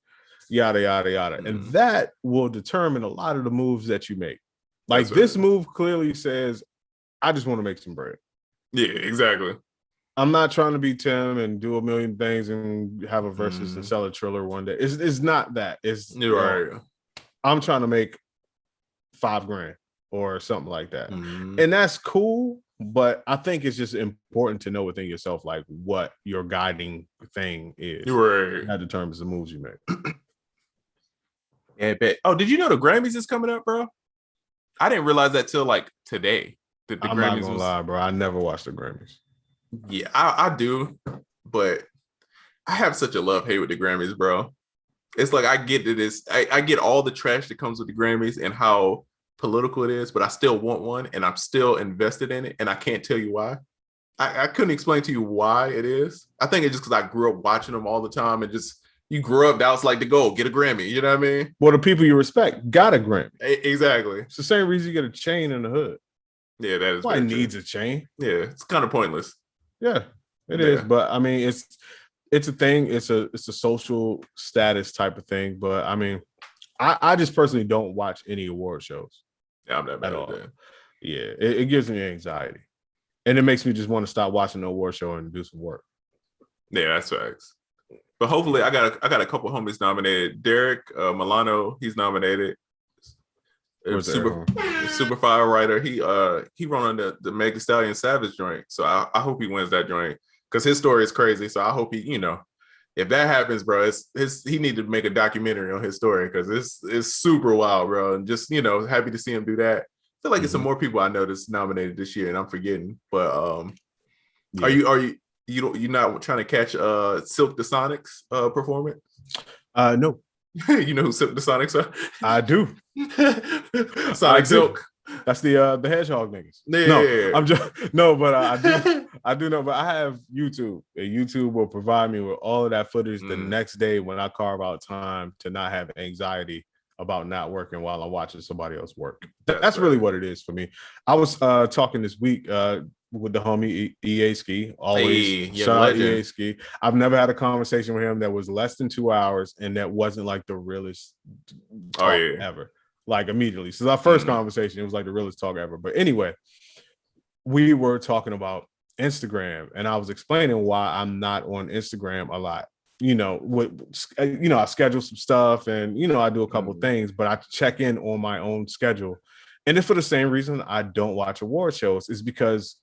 yada, yada, yada? And that will determine a lot of the moves that you make. Like this move clearly says, I just want to make some bread. Yeah, exactly. I'm not trying to be Tim and do a million things and have a Verzus and sell a Triller one day. It's not that. It's You're right. I'm trying to make $5,000 or something like that, and that's cool. But I think it's just important to know within yourself, like what your guiding thing is. You're right. That determines the moves you make. Yeah, bet. Oh, did you know the Grammys is coming up, bro? I didn't realize that till like today. That the I'm Grammys not gonna lie, bro. I never watched the Grammys. Yeah, I do, but I have such a love-hate with the Grammys, bro. It's like I get that I get all the trash that comes with the Grammys and how political it is, but I still want one and I'm still invested in it, and I can't tell you why. I couldn't explain to you why it is. I think it's just because I grew up watching them all the time, and just you grew up, that was like the goal, get a Grammy, you know what I mean? Well, the people you respect got a Grammy. Exactly. It's the same reason you get a chain in the hood. Yeah, that is. Why needs a chain? Yeah, it's kind of pointless. Yeah, it is. But I mean, it's a thing. It's a social status type of thing. But I mean, I just personally don't watch any award shows. Yeah, I'm not bad at at all. that. Yeah, it gives me anxiety, and it makes me just want to stop watching the award show and do some work. Yeah, that's facts. But hopefully, I got a couple homies nominated. Derek Milano, he's nominated. Super fire writer. He run on the Meg Thee Stallion Savage joint. So I hope he wins that joint because his story is crazy. So I hope he, if that happens, bro, he need to make a documentary on his story because it's super wild, bro. And just happy to see him do that. I feel like it's some more people I know that's nominated this year, and I'm forgetting. But are you not trying to catch Silk the Sonic's performance? No. You know who Silk the Sonics are? I do. Sonic Silk. That's the hedgehog niggas. Yeah. I'm just but I do know. But I have YouTube, and YouTube will provide me with all of that footage the next day when I carve out time to not have anxiety about not working while I'm watching somebody else work. That's really what it is for me. I was talking this week with the homie EA Ski. Always shout out EA Ski. I've never had a conversation with him that was less than 2 hours and that wasn't like the realest talk ever. Like immediately. Since our first conversation, it was like the realest talk ever. But anyway, we were talking about Instagram, and I was explaining why I'm not on Instagram a lot. I schedule some stuff, and I do a couple things, but I check in on my own schedule. And it's for the same reason I don't watch award shows, is because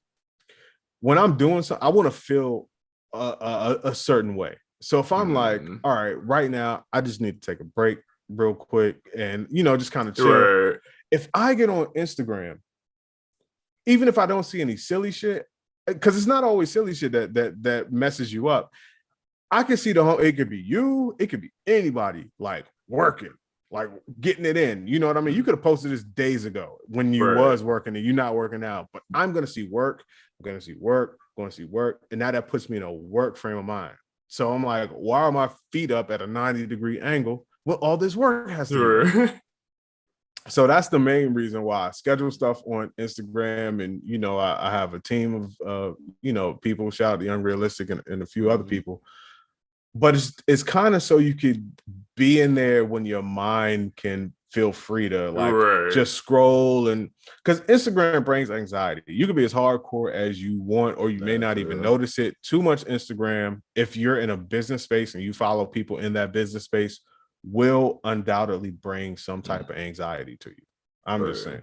when I'm doing something, I want to feel a certain way. So if I'm like, all right, right now, I just need to take a break real quick and just kind of chill. Right. If I get on Instagram, even if I don't see any silly shit, because it's not always silly shit that messes you up. I can see it could be you, it could be anybody like working, like getting it in. You know what I mean? You could have posted this days ago when you was working and you're not working out. But I'm gonna see work, I'm gonna see work, going to see work, and now that puts me in a work frame of mind. So I'm like, why are my feet up at a 90-degree angle? Well, all this work has to do. So that's the main reason why I schedule stuff on Instagram. And, I have a team of, people, shout out to Unrealistic and a few other people. But it's kind of so you could be in there when your mind can feel free to just scroll. And because Instagram brings anxiety. You can be as hardcore as you want, or you may not even notice it. Too much Instagram, if you're in a business space and you follow people in that business space, will undoubtedly bring some type of anxiety to you. I'm just saying.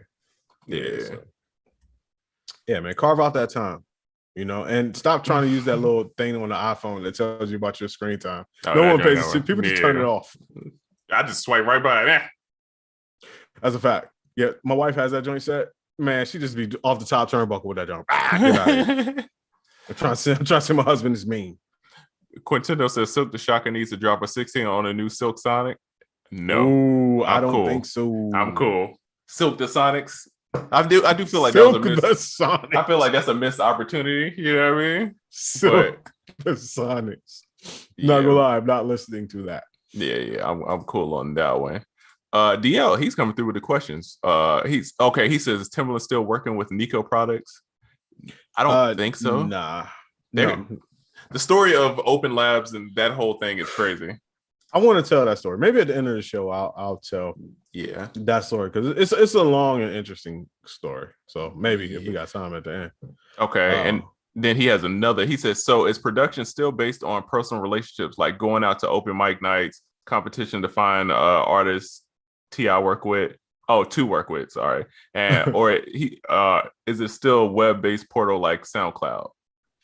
Yeah, man, carve out that time, and stop trying to use that little thing on the iPhone that tells you about your screen time. No one pays attention. People just turn it off. I just swipe right by it. That's a fact. Yeah, my wife has that joint set. Man, she just be off the top turnbuckle with that joint. Get out of here. I'm trying to say my husband is mean. Quintendo says Silk the Shocker needs to drop a 16 on a new Silk Sonic. No, ooh, I don't think so. I'm cool. Silk the Sonics. I do feel like Silk that was a miss. I feel like that's a missed opportunity. You know what I mean? Silk the Sonics. Not gonna lie, I'm not listening to that. Yeah, I'm cool on that one. DL, he's coming through with the questions. He's okay. He says, is Timberland still working with Nico products? I don't think so. Nah. No. The story of Open Labs and that whole thing is crazy. I want to tell that story. Maybe at the end of the show, I'll tell that story because it's a long and interesting story. So maybe if we got time at the end. Okay. And Then he has another. He says, so is production still based on personal relationships, like going out to open mic nights, competition to find artists T.I. work with? Oh, to work with, sorry. And or is it still web-based portal like SoundCloud?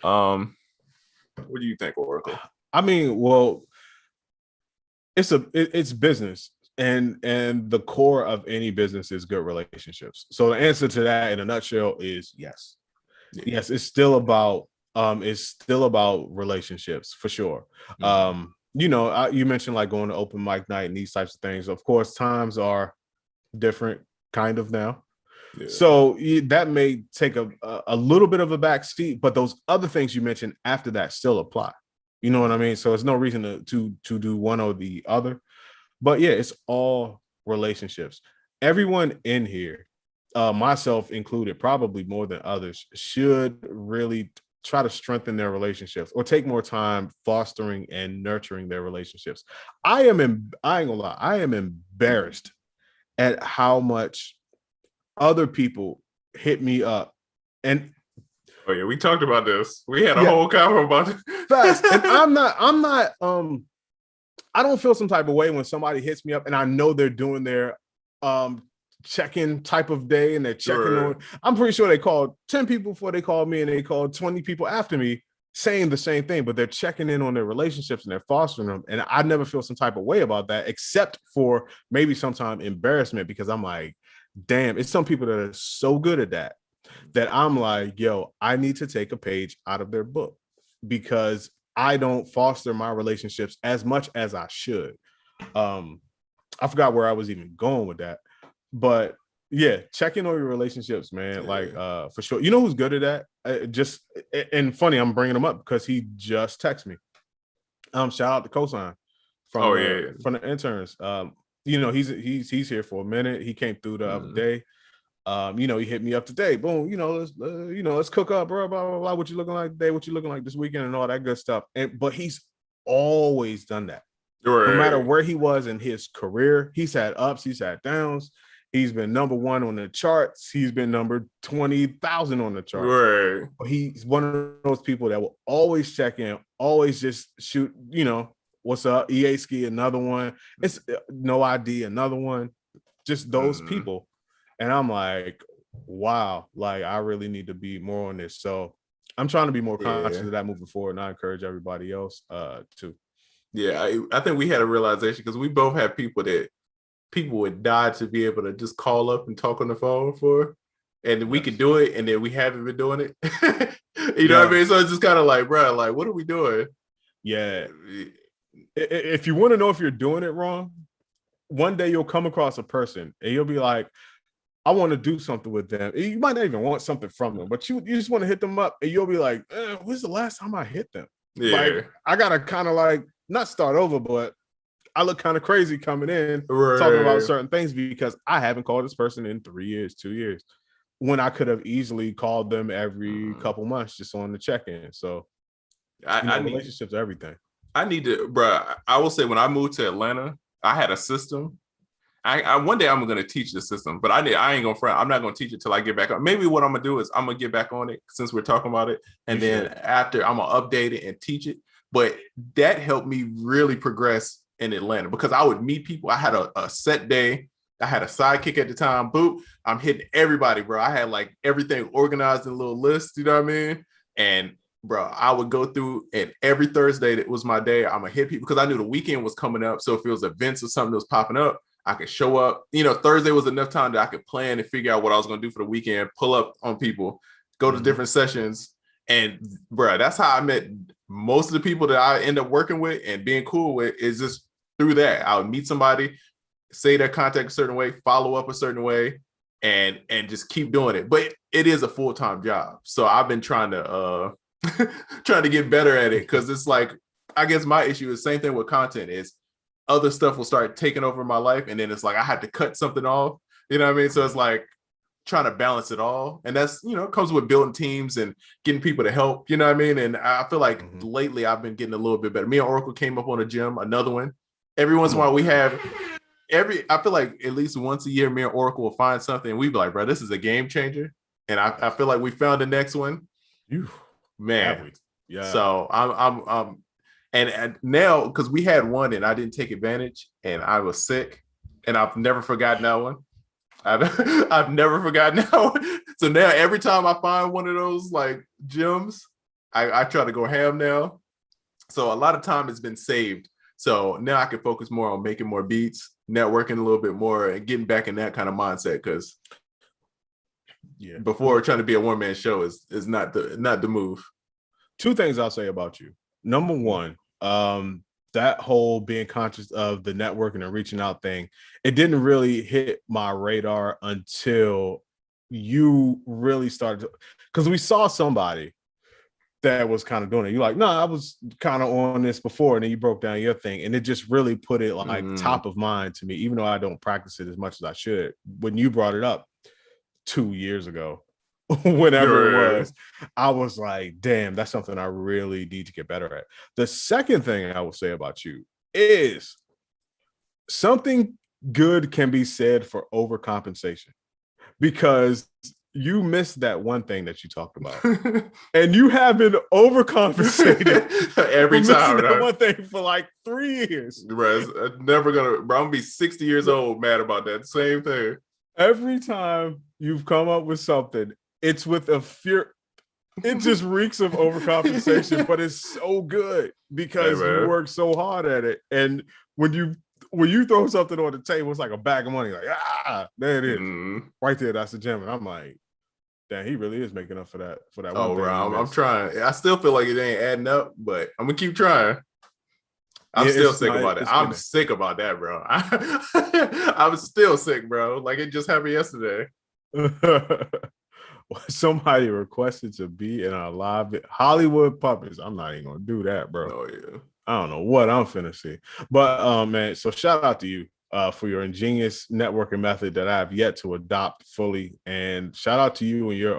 What do you think, Oracle? I mean, well, it's business. And the core of any business is good relationships. So the answer to that in a nutshell is yes. Yes, it's still about relationships for sure. You know, you mentioned like going to open mic night and these types of things. Of course, times are different kind of now. Yeah. So that may take a little bit of a back seat, but those other things you mentioned after that still apply. You know what I mean? So it's no reason to do one or the other. But yeah, it's all relationships. Everyone in here, myself included, probably more than others, should really try to strengthen their relationships or take more time fostering and nurturing their relationships. I ain't gonna lie, I am embarrassed at how much other people hit me up. And oh yeah, we talked about this. We had a whole convo about it. Fast. And I'm not I don't feel some type of way when somebody hits me up and I know they're doing their check-in type of day and they're checking on. I'm pretty sure they called 10 people before they called me and they called 20 people after me saying the same thing, but they're checking in on their relationships and they're fostering them. And I never feel some type of way about that, except for maybe sometimes embarrassment, because I'm like, damn, it's some people that are so good at that I'm like, yo, I need to take a page out of their book because I don't foster my relationships as much as I should. I forgot where I was even going with that, but yeah, checking on your relationships, man. Like, for sure. You know who's good at that? And funny, I'm bringing him up because he just texted me. Shout out to Cosign from the interns. You know, he's here for a minute. He came through the other day. You know, he hit me up today. Boom, let's cook up, bro. Blah, blah, blah. What you looking like today? What you looking like this weekend, and all that good stuff. But he's always done that. Right. No matter where he was in his career, he's had ups, he's had downs. He's been number 1 on the charts. He's been number 20,000 on the charts. Right. He's one of those people that will always check in, always just shoot. You know, what's up? EA Ski, another one. It's No ID, another one. Just those people. And I'm like, wow, like I really need to be more on this. So I'm trying to be more conscious of that moving forward, and I encourage everybody else too. Yeah, I think we had a realization because we both have people would die to be able to just call up and talk on the phone for, and we could do it, and then we haven't been doing it. You know what I mean? So it's just kind of like, bro, like, what are we doing? Yeah. If you want to know if you're doing it wrong, one day you'll come across a person and you'll be like, I want to do something with them. You might not even want something from them, but you just want to hit them up and you'll be like, when's the last time I hit them? Yeah. Like, I got to kind of like, not start over, but I look kind of crazy coming in talking about certain things because I haven't called this person in 3 years, 2 years, when I could have easily called them every couple months just on the check-in. So relationships are everything. I need to, bro. I will say when I moved to Atlanta, I had a system. I one day I'm gonna teach the system, but I ain't gonna front. I'm not gonna teach it till I get back on. Maybe what I'm gonna do is I'm gonna get back on it since we're talking about it, and then after I'm gonna update it and teach it. But that helped me really progress in Atlanta because I would meet people. I had a set day. I had a sidekick at the time. Boop, I'm hitting everybody, bro. I had like everything organized in a little list. You know what I mean? And bro, I would go through, and every Thursday that was my day. I'm gonna hit people because I knew the weekend was coming up. So if it was events or something that was popping up, I could show up. You know, Thursday was enough time that I could plan and figure out what I was going to do for the weekend, pull up on people, go to different sessions. And bro, that's how I met most of the people that I end up working with and being cool with is just through that. I would meet somebody, say their contact a certain way, follow up a certain way, and just keep doing it. But it is a full-time job. So I've been trying to get better at it because it's like, I guess my issue is same thing with content is other stuff will start taking over my life. And then it's like, I had to cut something off, you know what I mean? So it's like trying to balance it all. And that's, you know, comes with building teams and getting people to help, you know what I mean? And I feel like lately I've been getting a little bit better. Me and Oracle came up on a gym, another one. Every once in a while we have I feel like at least once a year, me and Oracle will find something and we be like, bro, this is a game changer. And I feel like we found the next one. Man. Have we? Yeah. So I'm and now because we had one and I didn't take advantage and I was sick and I've never forgotten that one. I've never forgotten that one. So now every time I find one of those like gems, I try to go ham now. So a lot of time has been saved. So now I can focus more on making more beats, networking a little bit more, and getting back in that kind of mindset. Because before trying to be a one-man show is not the move. Two things I'll say about you. Number one, that whole being conscious of the networking and reaching out thing, it didn't really hit my radar until you really started, because we saw somebody that was kind of doing it. You're like, no, I was kind of on this before, and then you broke down your thing, and it just really put it like top of mind to me, even though I don't practice it as much as I should. When you brought it up 2 years ago, whenever it was, I was like, damn, that's something I really need to get better at. The second thing I will say about you is something good can be said for overcompensation, because you missed that one thing that you talked about, and you have been overcompensated every time. That one thing for like 3 years. Bro, never gonna. Bro, I'm gonna be 60 years old, mad about that same thing. Every time you've come up with something, it's with a fear. It just reeks of overcompensation, but it's so good because you work so hard at it. And when you throw something on the table, it's like a bag of money. Like, there it is, right there. That's the gem. And I'm like, damn, he really is making up for that. Oh, bro, I'm trying. I still feel like it ain't adding up, but I'm gonna keep trying. I'm still sick about it. I'm sick about that, bro. I was still sick, bro. Like it just happened yesterday. Somebody requested to be in our live Hollywood Puppets. I'm not even gonna do that, bro. Oh yeah. I don't know what I'm finna see. But man, so shout out to you for your ingenious networking method that I have yet to adopt fully. And shout out to you and your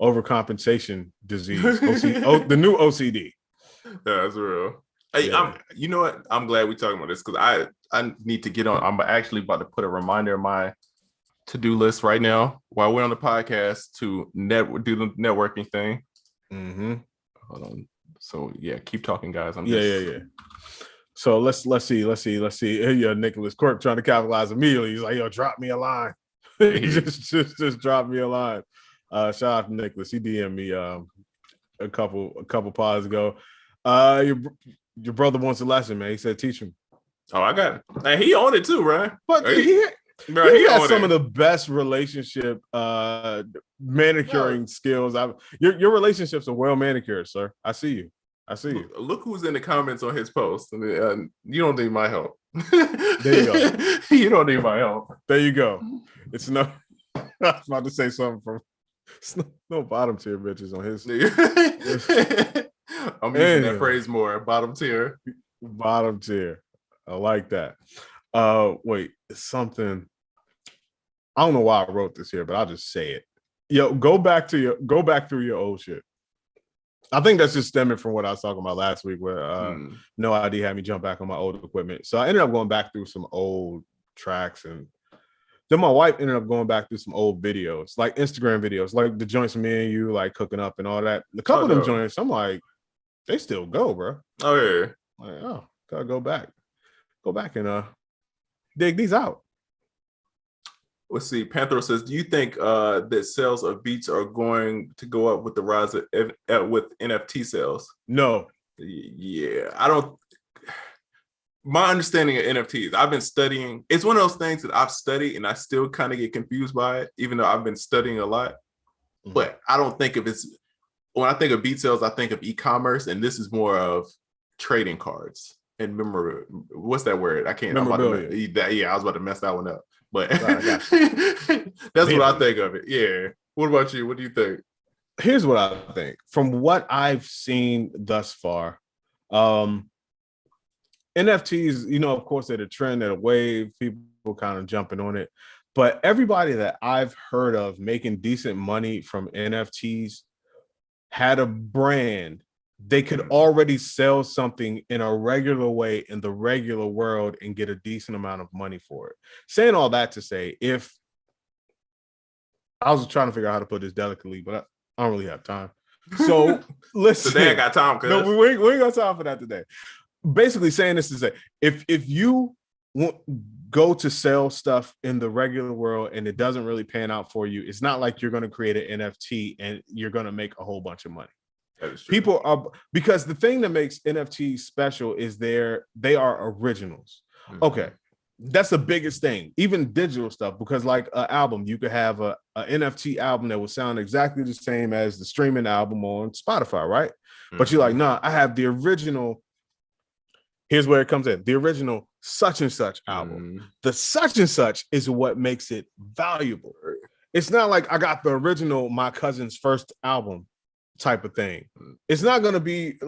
overcompensation disease. The new OCD. That's real. Hey, you know what? I'm glad we're talking about this because I need to get on. I'm actually about to put a reminder in my to-do list right now while we're on the podcast to do the networking thing. Hold on. So yeah, keep talking, guys. Yeah. So let's see. Yeah, Nicholas Quirk trying to capitalize immediately. He's like, yo, drop me a line. just drop me a line. Shout out to Nicholas. He DM'd me a couple pods ago. Your brother wants a lesson, man. He said, teach him. Oh, I got it. And he owned it too, right? But he has some of the best relationship manicuring skills. Your relationships are well manicured, sir. I see you. Look who's in the comments on his post. You don't need my help. There you go. You don't need my help. There you go. It's no. I was about to say something from. It's no bottom tier bitches on his. I'm using that phrase more. Bottom tier. Bottom tier. I like that. Wait, something. I don't know why I wrote this here, but I'll just say it. Yo, go back through your old shit. I think that's just stemming from what I was talking about last week, where No ID had me jump back on my old equipment. So I ended up going back through some old tracks, and then my wife ended up going back through some old videos, like Instagram videos, like the joints of me and you, like cooking up and all that. A couple of them joints, I'm like, they still go, bro. Oh yeah. Like, oh, gotta go back and dig these out. Let's see. Panther says, do you think that sales of beats are going to go up with the rise with NFT sales? No. Yeah, I don't. My understanding of NFTs, I've been studying. It's one of those things that I've studied and I still kind of get confused by it, even though I've been studying a lot. But I don't think of it. When I think of beat sales, I think of e-commerce, and this is more of trading cards and what's that word? I can't. Memorabilia. I was about to mess that one up. But that's what I think of it. Yeah. What about you? What do you think? Here's what I think. From what I've seen thus far, NFTs, of course, they're the trend, they're a wave, people kind of jumping on it. But everybody that I've heard of making decent money from NFTs had a brand. They could already sell something in a regular way in the regular world and get a decent amount of money for it. Saying all that to say, if I was trying to figure out how to put this delicately, but I don't really have time. So listen. Today I got time, cuz. No, we ain't got time for that today. Basically saying this to say, if you go to sell stuff in the regular world and it doesn't really pan out for you, it's not like you're going to create an NFT and you're going to make a whole bunch of money. That is true. People are, because the thing that makes NFTs special is they are originals. Mm-hmm. Okay. That's the biggest thing, even digital stuff, because like an album, you could have a NFT album that would sound exactly the same as the streaming album on Spotify, right? Mm-hmm. But you're like, nah, I have the original. Here's where it comes in. The original such and such album. Mm-hmm. The such and such is what makes it valuable. It's not like I got the original, my cousin's first album type of thing. It's not going to be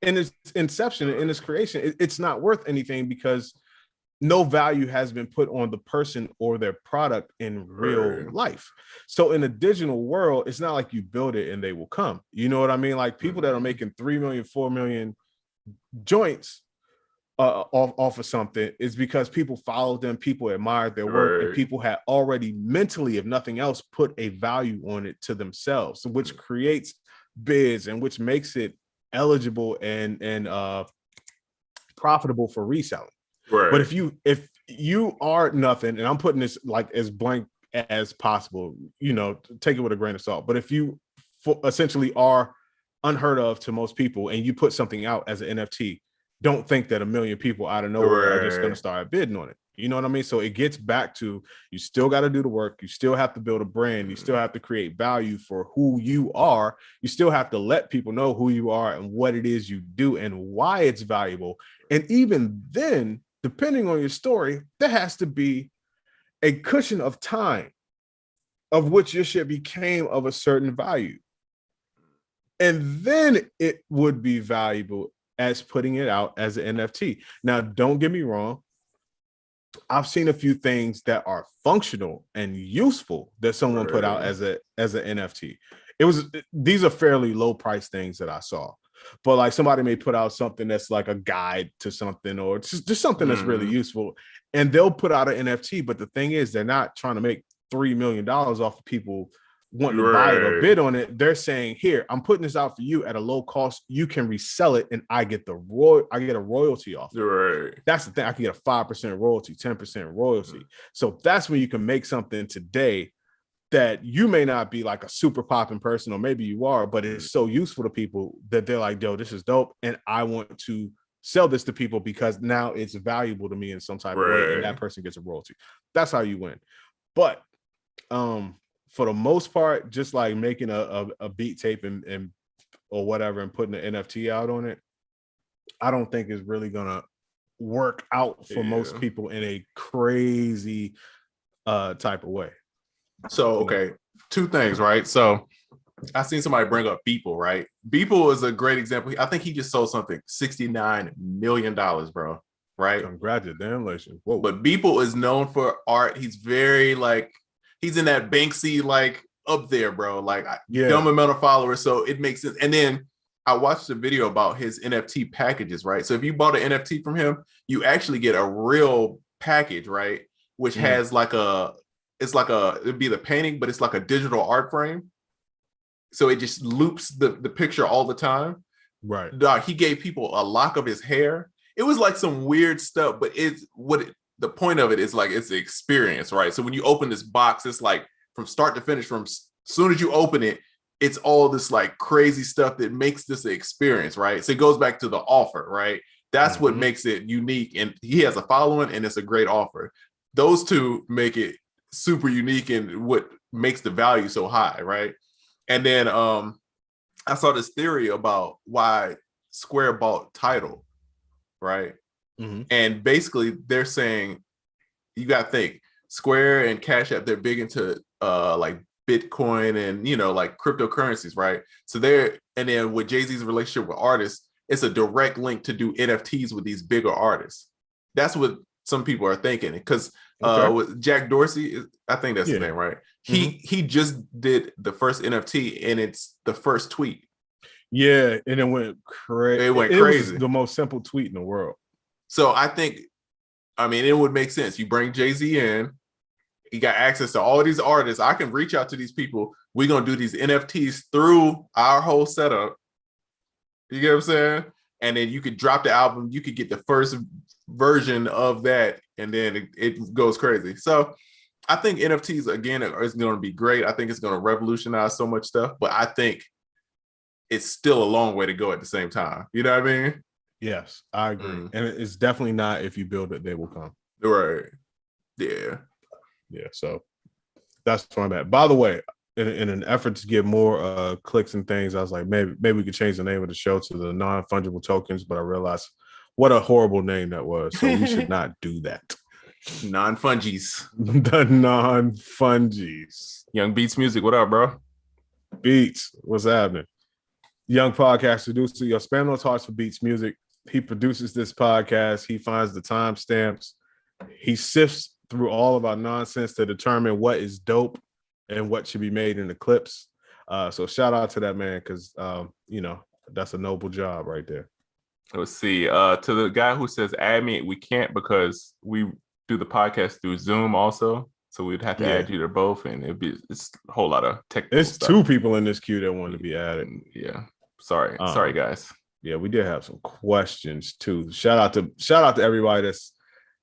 in its inception, in its creation. It's not worth anything because no value has been put on the person or their product in real life. So in a digital world, it's not like you build it and they will come. You know what I mean? Like people that are making 3 million, 4 million joints off of something is because people follow them, people admired their work, and people had already mentally, if nothing else, put a value on it to themselves, which creates bids and which makes it eligible and profitable for reselling. Right. But if you are nothing, and I'm putting this like as blank as possible, take it with a grain of salt. But if you essentially are unheard of to most people and you put something out as an NFT, don't think that a million people out of nowhere are just going to start bidding on it. You know what I mean? So it gets back to, you still got to do the work. You still have to build a brand. You still have to create value for who you are. You still have to let people know who you are and what it is you do and why it's valuable. And even then, depending on your story, there has to be a cushion of time of which your shit became of a certain value. And then it would be valuable as putting it out as an NFT. Now, don't get me wrong. I've seen a few things that are functional and useful that someone put out as an NFT. These are fairly low price things that I saw, but like somebody may put out something that's like a guide to something or just something that's really useful, and they'll put out an NFT. But the thing is, they're not trying to make $3 million off of people wanting to buy it or bid on it. They're saying, here, I'm putting this out for you at a low cost. You can resell it and I get a royalty off. Right. That's the thing. I can get a 5% royalty, 10% royalty. So that's when you can make something today that you may not be like a super popping person, or maybe you are, but it's so useful to people that they're like, yo, this is dope. And I want to sell this to people because now it's valuable to me in some type of way. And that person gets a royalty. That's how you win. But, for the most part, just like making a beat tape and or whatever and putting an NFT out on it, I don't think is really gonna work out for most people in a crazy type of way. So okay, two things, right? So I seen somebody bring up Beeple, right? Beeple is a great example. I think he just sold something $69 million, bro. Right? Congratulations. Whoa. But Beeple is known for art. He's very like, he's in that Banksy, like up there, bro. Like dumb amount of followers. So it makes sense. And then I watched a video about his NFT packages, right? So if you bought an NFT from him, you actually get a real package, right? Which has like it'd be the painting, but it's like a digital art frame. So it just loops the picture all the time. Right. Dog, he gave people a lock of his hair. It was like some weird stuff, but the point of it is like, it's the experience, right? So when you open this box, it's like from start to finish, from soon as you open it, it's all this like crazy stuff that makes this an experience, right? So it goes back to the offer, right? That's what makes it unique. And he has a following and it's a great offer. Those two make it super unique and what makes the value so high, right? And then I saw this theory about why Square bought Tidal, right? And basically they're saying, you got to think, Square and Cash App, they're big into like Bitcoin and, like cryptocurrencies, right? So and then with Jay-Z's relationship with artists, it's a direct link to do NFTs with these bigger artists. That's what some people are thinking. Because with Jack Dorsey, I think that's his name, right? He just did the first NFT and it's the first tweet. Yeah, and it went crazy. It went crazy. Was the most simple tweet in the world. So I think, it would make sense. You bring Jay-Z in, he got access to all these artists. I can reach out to these people. We're gonna do these NFTs through our whole setup. You get what I'm saying? And then you could drop the album. You could get the first version of that, and then it goes crazy. So I think NFTs again is going to be great. I think it's going to revolutionize so much stuff, but I think it's still a long way to go at the same time. You know what I mean? Yes, I agree. And it's definitely not if you build it, they will come. Right. Yeah. Yeah. So that's where I'm at. By the way, in an effort to get more clicks and things, I was like, maybe we could change the name of the show to the non-fungible tokens, but I realized what a horrible name that was. So we should not do that. Non-fungies. The non-fungies. Young Beats Music, what up, bro? Beats, what's happening? Young podcast producer, your spam those hearts for Beats Music. He produces this podcast. He finds the timestamps. He sifts through all of our nonsense to determine what is dope and what should be made in the clips. So shout out to that man, because that's a noble job right there. Let's see. To the guy who says add me, we can't because we do the podcast through Zoom also. So we'd have to add you to both, and it's a whole lot of technical stuff. 2 people in this queue that want to be added. Yeah. Sorry guys. Yeah, we did have some questions too. Shout out to everybody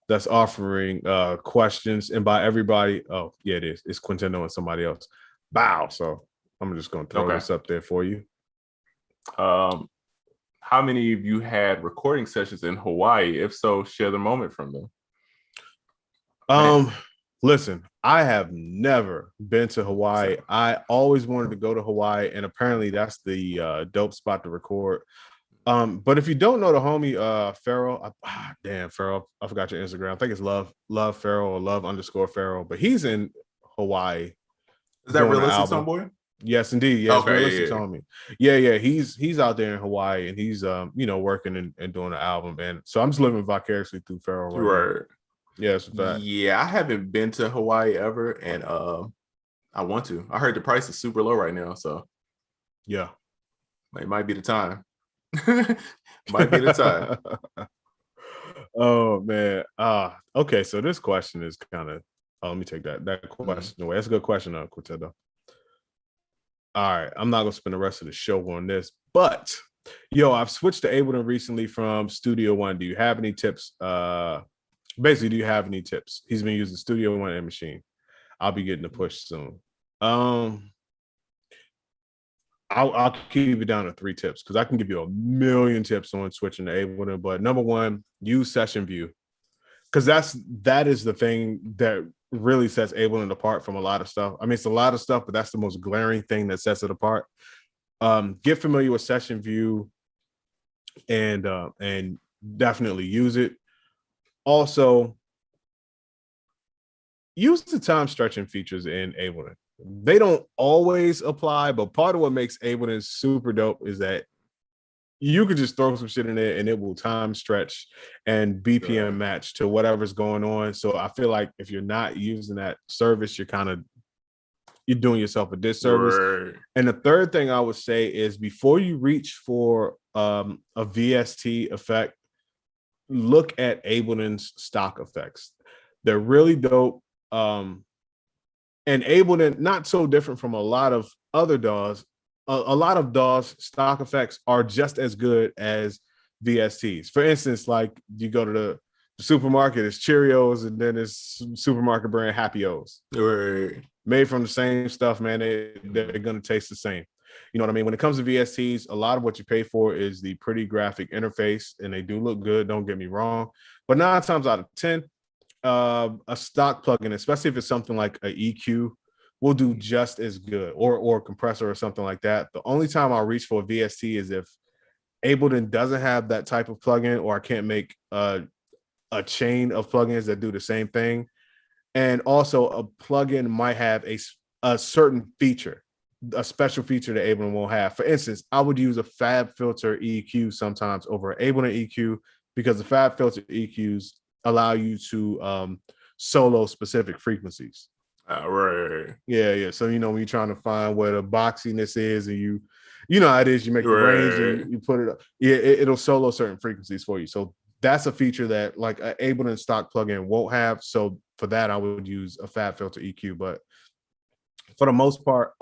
that's offering questions. And by everybody, oh yeah, it is. It's Quintendo and somebody else. Bow. So I'm just gonna throw this up there for you. How many of you had recording sessions in Hawaii? If so, share the moment from them. Listen, I have never been to Hawaii. I always wanted to go to Hawaii, and apparently that's the dope spot to record. But if you don't know the homie Pharrell, Pharrell, I forgot your Instagram. I think it's love Pharrell or love_Pharrell, but he's in Hawaii. Is that Realistic Homeboy? Yes, indeed. Yes, Realistic homie. Yeah. He's out there in Hawaii, and he's working and doing an album. And so I'm just living vicariously through Pharrell. Right. Yeah, it's a fact. Yeah, I haven't been to Hawaii ever, and I want to. I heard the price is super low right now, so yeah, it might be the time. Might be the time. Oh man. Okay, so this question is kind of let me take that question away. That's a good question, Quintendo. All right, I'm not gonna spend the rest of the show on this, but I've switched to Ableton recently from Studio One. Do you have any tips? Basically, do you have any tips? He's been using Studio One and Machine. I'll be getting the push soon. I'll keep it down to 3 tips because I can give you a million tips on switching to Ableton. But number 1, use Session View, because that is the thing that really sets Ableton apart from a lot of stuff. I mean, it's a lot of stuff, but that's the most glaring thing that sets it apart. Get familiar with Session View and definitely use it. Also, use the time stretching features in Ableton. They don't always apply, but part of what makes Ableton super dope is that you could just throw some shit in there and it will time stretch and BPM match to whatever's going on. So I feel like if you're not using that service, you're doing yourself a disservice. Right. And the third thing I would say is before you reach for a VST effect, look at Ableton's stock effects. They're really dope. And Ableton, not so different from a lot of other DAWs. A lot of DAWs stock effects are just as good as VSTs. For instance, like you go to the supermarket, it's Cheerios, and then it's supermarket brand Happy O's. Right. Made from the same stuff, man. They're going to taste the same. You know what I mean? When it comes to VSTs, a lot of what you pay for is the pretty graphic interface, and they do look good. Don't get me wrong. But 9 times out of 10, a stock plugin, especially if it's something like an EQ, will do just as good, or a compressor or something like that. The only time I'll reach for a VST is if Ableton doesn't have that type of plugin, or I can't make a chain of plugins that do the same thing. And also a plugin might have a certain feature, a special feature that Ableton won't have. For instance, I would use a Fab Filter EQ sometimes over Ableton EQ, because the Fab Filter EQs allow you to solo specific frequencies. Right. Yeah. So, when you're trying to find where the boxiness is, and you know how it is, you make the range and you put it up. Yeah, it'll solo certain frequencies for you. So that's a feature that like an Ableton stock plugin won't have. So for that, I would use a fat filter EQ. But for the most part,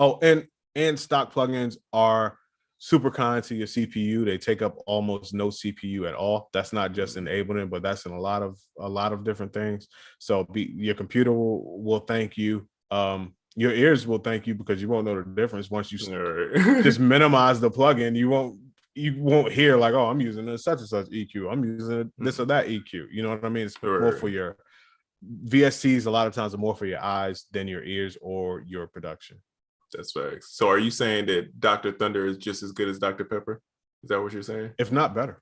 and stock plugins are super kind to your CPU. They take up almost no CPU at all. That's not just in Ableton, but that's in a lot of different things. So your computer will thank you. Your ears will thank you because you won't know the difference once you just minimize the plugin. You won't hear like, oh, I'm using a such and such EQ. I'm using this or that EQ. You know what I mean? It's more for your VSTs. A lot of times are more for your eyes than your ears or your production. That's facts. So are you saying that Dr. Thunder is just as good as Dr. Pepper? Is that what you're saying? If not better.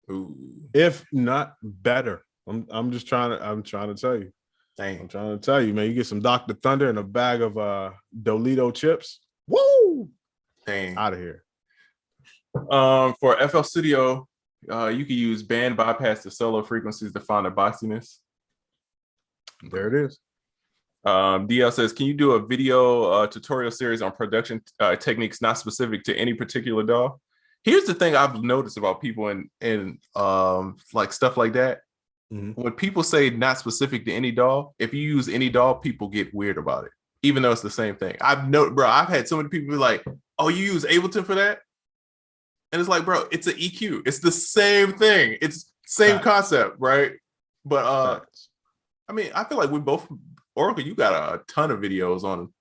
Ooh. If not better. I'm trying to tell you. Dang. I'm trying to tell you, man. You get some Dr. Thunder and a bag of Dolito chips. Woo! Dang. Out of here. For FL Studio, you can use band bypass to solo frequencies to find a boxiness. There it is. DL says, can you do a video tutorial series on production techniques not specific to any particular DAW? Here's the thing I've noticed about people and like stuff like that. Mm-hmm. When people say not specific to any DAW, if you use any DAW, people get weird about it, even though it's the same thing. I've had so many people be like, oh, you use Ableton for that? And it's like, bro, it's an EQ. It's the same thing. It's same concept, right? But I mean, I feel like we both, Oracle, you got a ton of videos on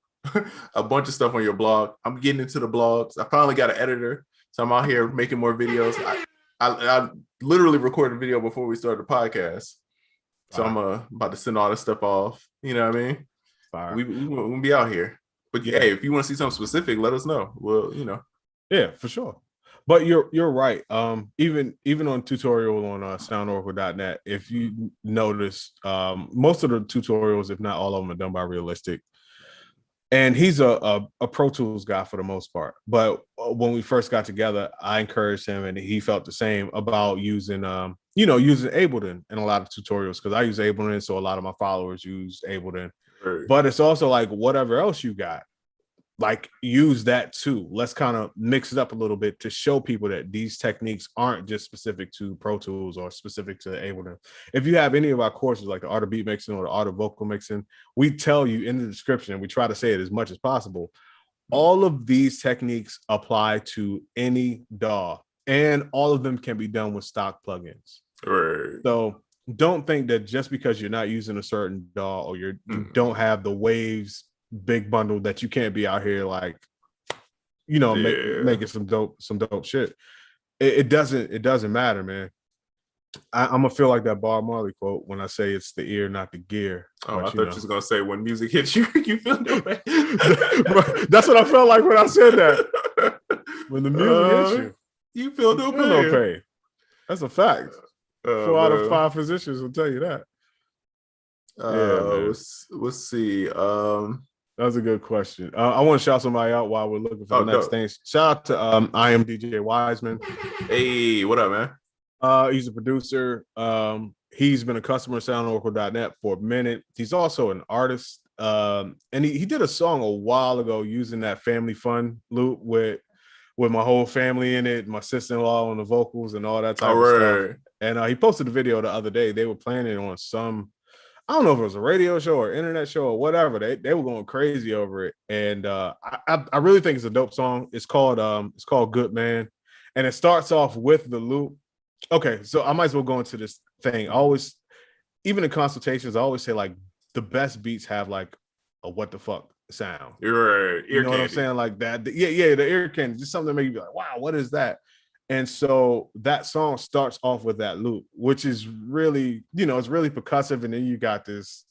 a bunch of stuff on your blog. I'm getting into the blogs. I finally got an editor, so I'm out here making more videos. I literally recorded a video before we started the podcast, so I'm about to send all this stuff off. You know what I mean? We'll be out here. But yeah, if you want to see something specific, let us know. Well, yeah, for sure. But you're right. Even on tutorial on soundoracle.net, if you notice, most of the tutorials, if not all of them, are done by Realistic. And he's a Pro Tools guy for the most part. But when we first got together, I encouraged him, and he felt the same about using Ableton in a lot of tutorials, because I use Ableton, so a lot of my followers use Ableton. Right. But it's also like whatever else you got, like use that too. Let's kind of mix it up a little bit to show people that these techniques aren't just specific to Pro Tools or specific to Ableton. If you have any of our courses, like the art of beat mixing or the art of vocal mixing, we tell you in the description, and we try to say it as much as possible, all of these techniques apply to any DAW, and all of them can be done with stock plugins. Right. So don't think that just because you're not using a certain DAW or you don't have the Waves big bundle that you can't be out here like, making some dope shit. It doesn't matter, man. I'm gonna feel like that Bob Marley quote when I say it's the ear, not the gear. Oh, I thought you was gonna say when music hits you, you feel no pain. That's what I felt like when I said that. When the music hits you feel no pain. That's a fact. 4 out of 5 physicians will tell you that. Let's see. That was a good question. I want to shout somebody out while we're looking for the next thing. Shout out to I am DJ Wiseman. Hey, what up, man? He's a producer. He's been a customer at soundoracle.net for a minute. He's also an artist. And he did a song a while ago using that family fun loop with my whole family in it, my sister-in-law on the vocals and all that type of stuff. And he posted a video the other day. They were playing it on some, I don't know if it was a radio show or internet show or whatever. They were going crazy over it. And I really think it's a dope song. It's called Good Man. And it starts off with the loop. Okay, so I might as well go into this thing. I always, even in consultations, I always say like the best beats have like a what the fuck sound. You're right. You know what I'm saying? Like that. Yeah, the ear candy. Just something that make you be like, wow, what is that? And so that song starts off with that loop, which is really, it's really percussive. And then you got this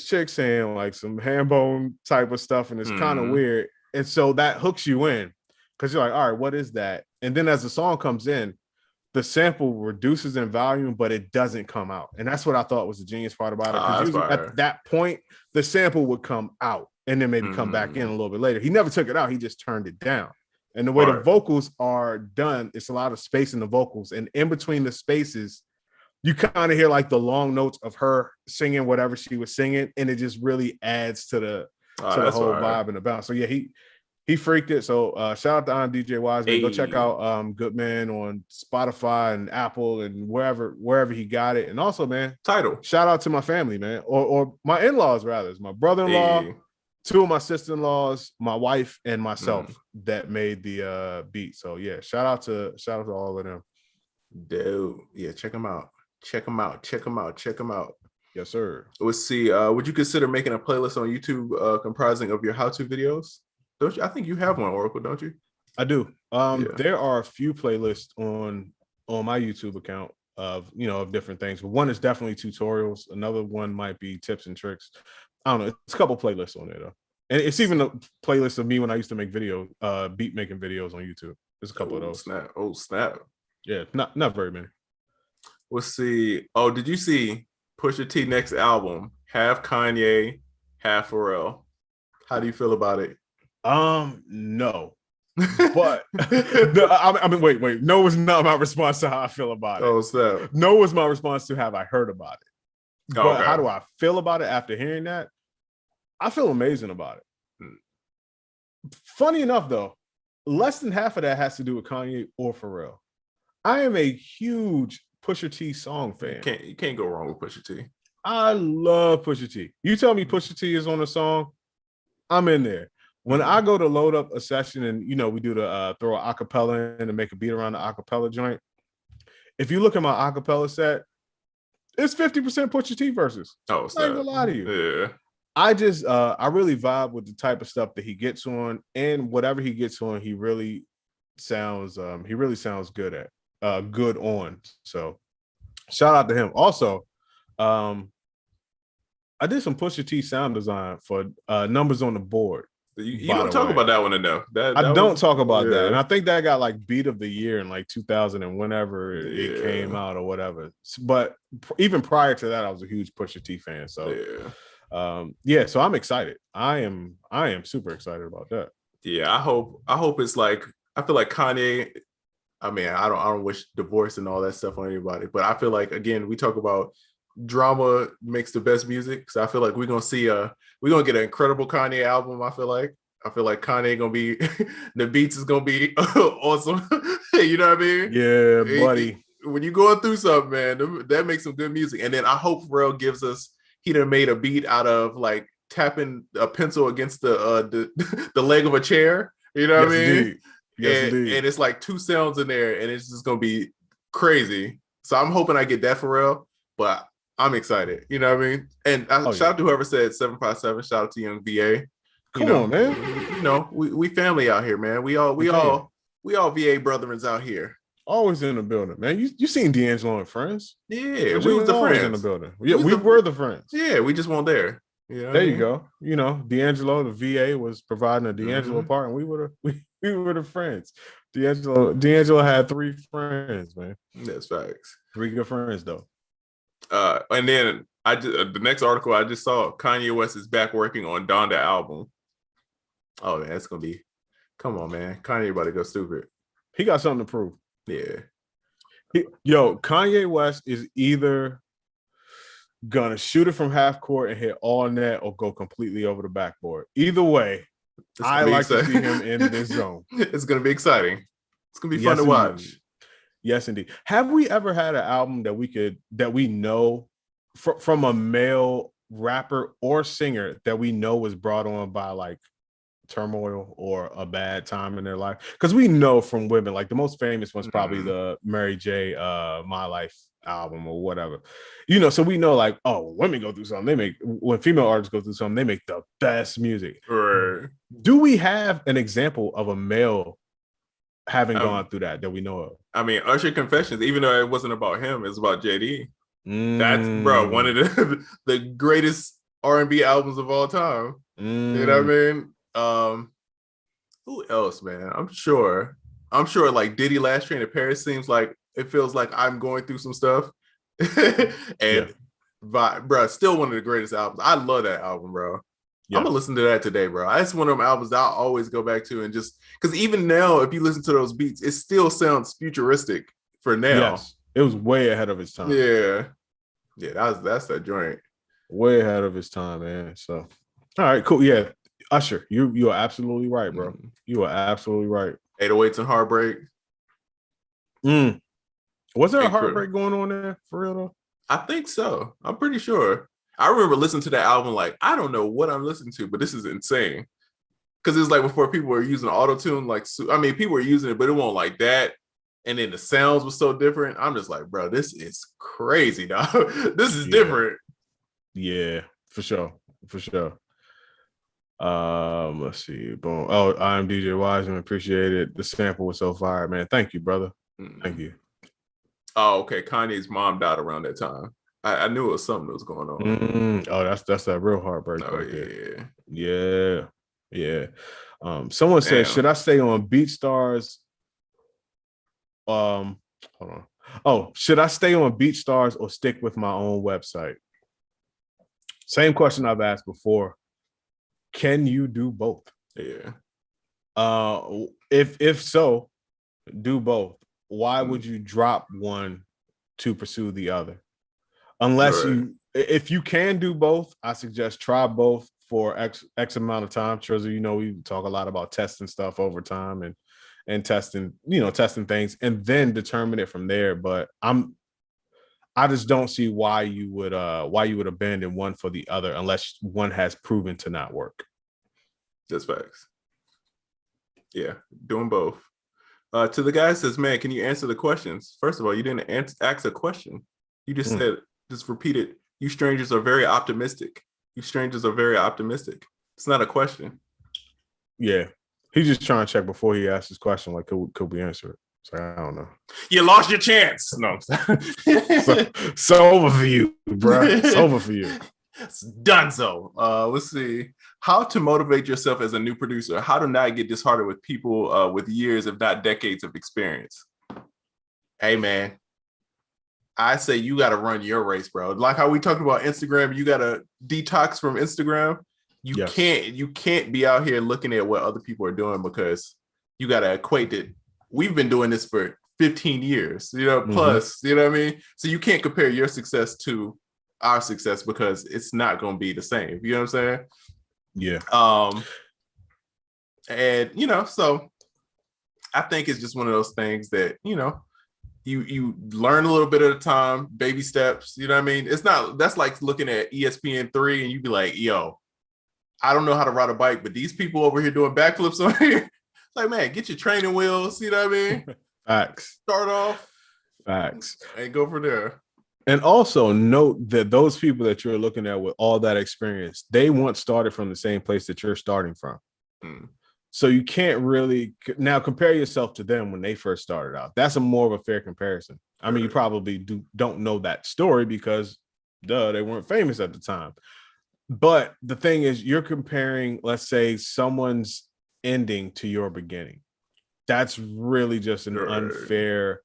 chick saying like some ham bone type of stuff, and it's kind of weird. And so that hooks you in because you're like, all right, what is that? And then as the song comes in, the sample reduces in volume, but it doesn't come out. And that's what I thought was the genius part about it. Because usually at that point, the sample would come out and then maybe come back in a little bit later. He never took it out. He just turned it down. And the way the vocals are done, it's a lot of space in the vocals. And in between the spaces, you kind of hear like the long notes of her singing whatever she was singing. And it just really adds to the whole vibe and the bounce. So yeah, He freaked it. So shout out to on DJ Wiseman. Go check Hey. out Goodman on Spotify and Apple and wherever he got it. And also, man, Title. shout out to my family, man, or my in-laws rather. It's my brother-in-law, Hey. 2 of my sister-in-laws, my wife, and myself that made the beat. So yeah, shout out to all of them. Dude, yeah, check them out. Check them out. Yes, sir. Let's see. Would you consider making a playlist on YouTube comprising of your how-to videos? Don't you? I think you have one, Oracle, don't you? I do. There are a few playlists on my YouTube account of different things. But one is definitely tutorials. Another one might be tips and tricks. I don't know. It's a couple playlists on there though, and it's even a playlist of me when I used to make beat making videos on YouTube. There's a couple of those. Snap. Yeah, not very many. Let's see. Oh, did you see Pusha-T next album? Half Kanye, half Pharrell. How do you feel about it? No. But I mean, wait. No was not my response to how I feel about it. Oh, snap. No was my response to have I heard about it. But Okay. how do I feel about it after hearing that? I feel amazing about it. Funny enough, though, less than half of that has to do with Kanye or Pharrell. I am a huge Pusha T song fan. You can't go wrong with Pusha T. I love Pusha T. You tell me Pusha T is on a song, I'm in there. When I go to load up a session and we do the throw an acapella in and make a beat around the acapella joint. If you look at my acapella set, it's 50% Pusha T verses. Oh, I'm not even gonna lie to you. Yeah. I just I really vibe with the type of stuff that he gets on, and whatever he gets on, he really sounds good at good on. So shout out to him. Also, I did some Pusha T sound design for Numbers on the Board. You don't talk about that one enough. I don't talk about that, and I think that got like beat of the year in like 2000 and whenever it came out or whatever. But even prior to that, I was a huge Pusha T fan. So so I'm excited. I am super excited about that. Yeah, I hope it's like, I feel like Kanye. I mean, I don't wish divorce and all that stuff on anybody, but I feel like, again, we talk about drama makes the best music. So I feel like we're gonna get an incredible Kanye album. I feel like Kanye gonna be the beats is gonna be awesome. You know what I mean? Yeah, buddy. When you're going through something, man, that makes some good music. And then I hope Pharrell gives us, he done made a beat out of like tapping a pencil against the leg of a chair. You know what I mean? Indeed. Yes, and it's like 2 sounds in there, and it's just gonna be crazy. So I'm hoping I get that Pharrell, but I'm excited. You know what I mean? And shout out to whoever said 757. Shout out to Young VA. Come on, man. We family out here, man. We all VA brethrens out here. Always in the building, man. You seen D'Angelo and Friends? Yeah, we was the friends in the building. Yeah, we were the friends. Yeah, we just weren't there. There you go. D'Angelo, the VA was providing a D'Angelo part, and we were the friends. D'Angelo had 3 friends, man. That's facts. 3 good friends though. And then the next article I just saw, Kanye West is back working on Donda album. Oh man, that's gonna be. Come on, man. Kanye about to go stupid. He got something to prove. Yeah. Kanye West is either gonna shoot it from half court and hit all net or go completely over the backboard. Either way, I like to see him in this zone. It's gonna be exciting. It's gonna be fun to watch. Yes, indeed. Have we ever had an album that we know from a male rapper or singer that we know was brought on by like turmoil or a bad time in their life? Because we know from women, like the most famous one's probably the Mary J. My Life album or whatever. So we know like, oh, women go through something. When female artists go through something, they make the best music. Right. Do we have an example of a male having gone through that we know of? I mean, Usher Confessions, even though it wasn't about him, it's about JD. That's one of the greatest R&B albums of all time. You know what I mean? Who else, man? I'm sure like Diddy Last Train to Paris seems like it feels like I'm going through some stuff. Bro, still one of the greatest albums. I love that album, bro. I'm gonna listen to that today, bro. That's one of them albums that I always go back to, and just because even now, if you listen to those beats, it still sounds futuristic for now. Yes, it was way ahead of its time. Yeah, that's that joint. Way ahead of its time, man. So, all right, cool. Yeah, Usher, you are absolutely right, bro. You are absolutely right. 808s and Heartbreak. Was there a heartbreak going on there for real though? I think so. I'm pretty sure. I remember listening to that album like, I don't know what I'm listening to, but this is insane. Because it's like before people were using auto-tune, like, I mean, people were using it, but it wasn't like that. And then the sounds were so different. I'm just like, bro, this is crazy, dog. This is different. Yeah, for sure. For sure. Let's see. Boom. Oh, I'm DJ Wiseman. Appreciate it. The sample was so fire, man. Thank you, brother. Thank you. Oh, okay. Kanye's mom died around that time. I knew it was something that was going on. Oh, that's that real heartbreak right there. Yeah. Someone said, should I stay on BeatStars? Hold on. Oh, should I stay on BeatStars or stick with my own website? Same question I've asked before. Can you do both? Yeah. If so, do both. Why would you drop one to pursue the other? Unless if you can do both, I suggest try both for X amount of time. Triza, you know, we talk a lot about testing stuff over time and testing things and then determine it from there. But I just don't see why you would abandon one for the other unless one has proven to not work. That's facts. Yeah, doing both. To the guy says, man, can you answer the questions? First of all, you didn't ask a question. You just said, just repeat it. You strangers are very optimistic. You strangers are very optimistic. It's not a question. Yeah. He's just trying to check before he asks his question, like, could we answer it? So I don't know. You lost your chance. No. It's over for you, bro. It's over for you. It's done so. Let's see. How to motivate yourself as a new producer. How to not get disheartened with people with years, if not decades of experience. Hey, man. I say you got to run your race, bro. Like how we talked about Instagram, you got to detox from Instagram. You can't be out here looking at what other people are doing because you got to equate it. We've been doing this for 15 years, plus, you know what I mean? So you can't compare your success to our success because it's not going to be the same. You know what I'm saying? Yeah. And, so I think it's just one of those things that, you learn a little bit at a time, baby steps, you know what I mean? That's like looking at ESPN3 and you'd be like, yo, I don't know how to ride a bike, but these people over here doing backflips on here, like, man, get your training wheels, you know what I mean? Facts. Start off. Facts. And go from there. And also note that those people that you're looking at with all that experience, they once started from the same place that you're starting from. So you can't really now compare yourself to them when they first started out. That's a more of a fair comparison. I mean, you probably don't know that story because they weren't famous at the time. But the thing is, you're comparing, let's say, someone's ending to your beginning. That's really just an unfair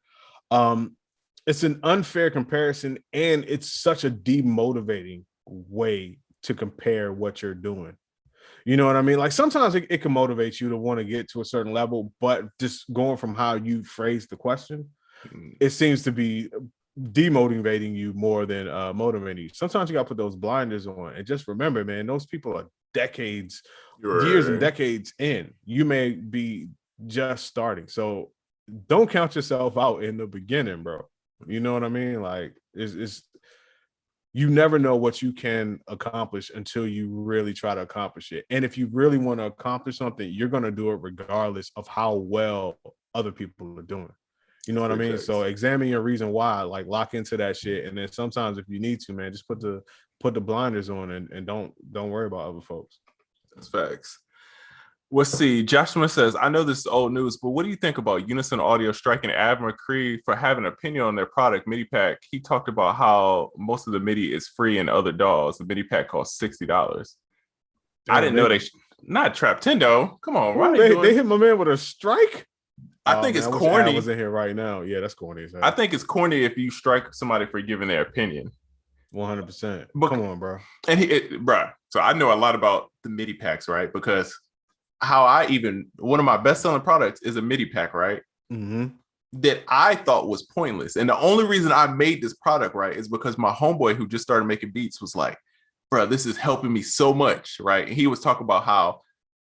it's an unfair comparison, and it's such a demotivating way to compare what you're doing. You know what I mean? Like sometimes it can motivate you to want to get to a certain level, but just going from how you phrase the question, it seems to be demotivating you more than motivating you. Sometimes you got to put those blinders on and just remember, man, those people are years and decades in. You may be just starting. So don't count yourself out in the beginning, bro. You know what I mean? Like it's you never know what you can accomplish until you really try to accomplish it. And if you really want to accomplish something, you're going to do it regardless of how well other people are doing. You know what I mean? So examine your reason why, like lock into that shit. And then sometimes if you need to, man, just put the blinders on and don't worry about other folks. That's facts. Let's see. Joshua says, I know this is old news, but what do you think about Unison Audio striking Av McCree for having an opinion on their product, MIDI Pack? He talked about how most of the MIDI is free in other DAWs. The MIDI Pack costs $60. I didn't know not Traptendo. Come on, right? They hit my man with a strike? I think it's corny. I was in here right now. Yeah, that's corny. I think it's corny if you strike somebody for giving their opinion. 100%. Come on, bro. And bro, so I know a lot about the MIDI packs, right? Because one of my best-selling products is a MIDI pack, right? That I thought was pointless. And the only reason I made this product, right, is because my homeboy who just started making beats was like, bro, this is helping me so much, right? And he was talking about how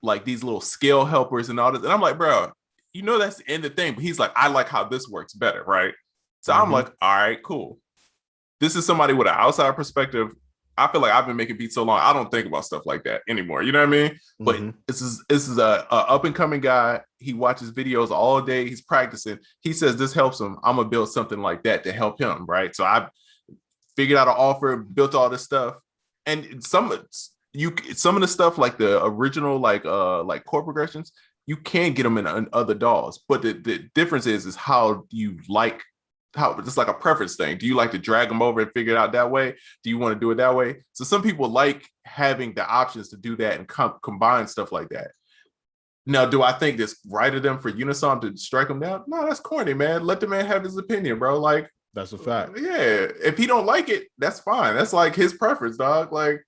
like these little scale helpers and all this. And I'm like, bro, you know that's the end of the thing. But he's like, I like how this works better, right? So I'm like, all right, cool. This is somebody with an outside perspective. I feel like I've been making beats so long, I don't think about stuff like that anymore. You know what I mean? But this is a up and coming guy. He watches videos all day. He's practicing. He says this helps him. I'm gonna build something like that to help him, right? So I figured out an offer, built all this stuff, and some of the stuff like the original like chord progressions, you can get them in other DAWs. But the difference is how you like. How it's like a preference thing. Do you like to drag them over and figure it out that way? Do you want to do it that way? So some people like having the options to do that and combine stuff like that. Now, do I think it's right of them for Unison to strike them down? No, that's corny, man. Let the man have his opinion, bro. Like, that's a fact. Yeah, if he don't like it, that's fine. That's like his preference, dog. Like,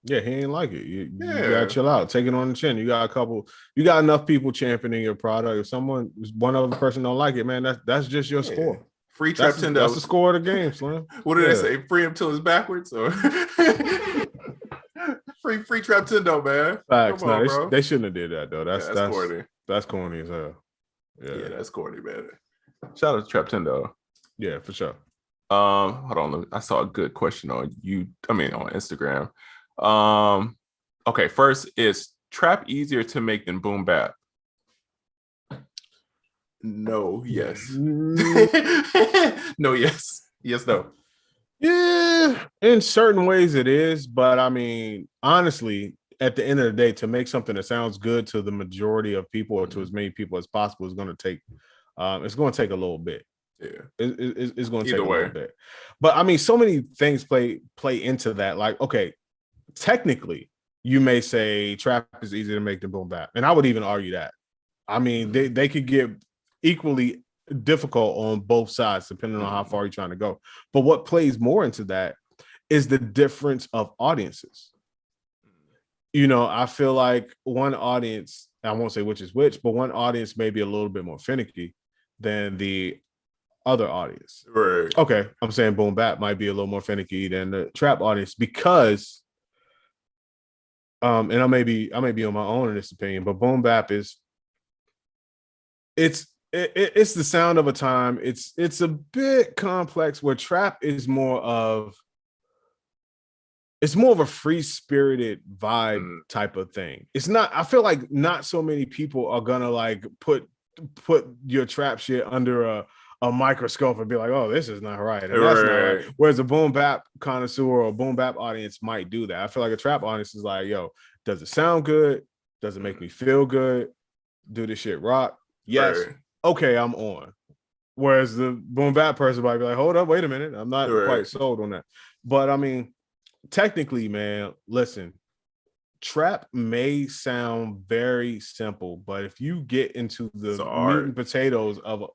yeah, he ain't like it. You gotta chill out. Take it on the chin. You got enough people championing your product. If one other person don't like it, man, that's just your score. Free Trap Tendo. That's the score of the game, Slim. What did they say? Free him till it's backwards, or free Trap Tendo, man. Facts. Come on, bro. They shouldn't have did that though. That's corny. That's corny as hell. Yeah, that's corny, man. Shout out to Trap Tendo. Yeah, for sure. Hold on. I saw a good question on on Instagram. Okay, first, is trap easier to make than boom bap? No, yes. No, yes. Yes, no. Yeah, in certain ways it is, but I mean, honestly, at the end of the day, to make something that sounds good to the majority of people or to as many people as possible is going to take it's going to take a little bit. Yeah, it's going to take a little bit. But I mean, so many things play into that. Like, okay, technically, you may say trap is easier to make than boom bap, and I would even argue that. I mean, they could get equally difficult on both sides depending on how far you're trying to go. But what plays more into that is the difference of audiences. You know, I feel like one audience, I won't say which is which, but one audience may be a little bit more finicky than the other audience. Right. Okay, I'm saying boom bap might be a little more finicky than the trap audience because and I may be on my own in this opinion, but boom bap is it's the sound of a time. It's a bit complex where trap is more of a free-spirited vibe type of thing. It's not, I feel like not so many people are gonna like put your trap shit under a microscope and be like, oh, this is not right. And that's not right. Whereas a boom bap connoisseur or a boom bap audience might do that. I feel like a trap audience is like, yo, does it sound good? Does it make me feel good? Do this shit rock? Yes. Right. Okay, I'm on. Whereas the boom bap person might be like, hold up, wait a minute. I'm not quite sold on that. But I mean, technically, man, listen, trap may sound very simple, but if you get into the meat and potatoes of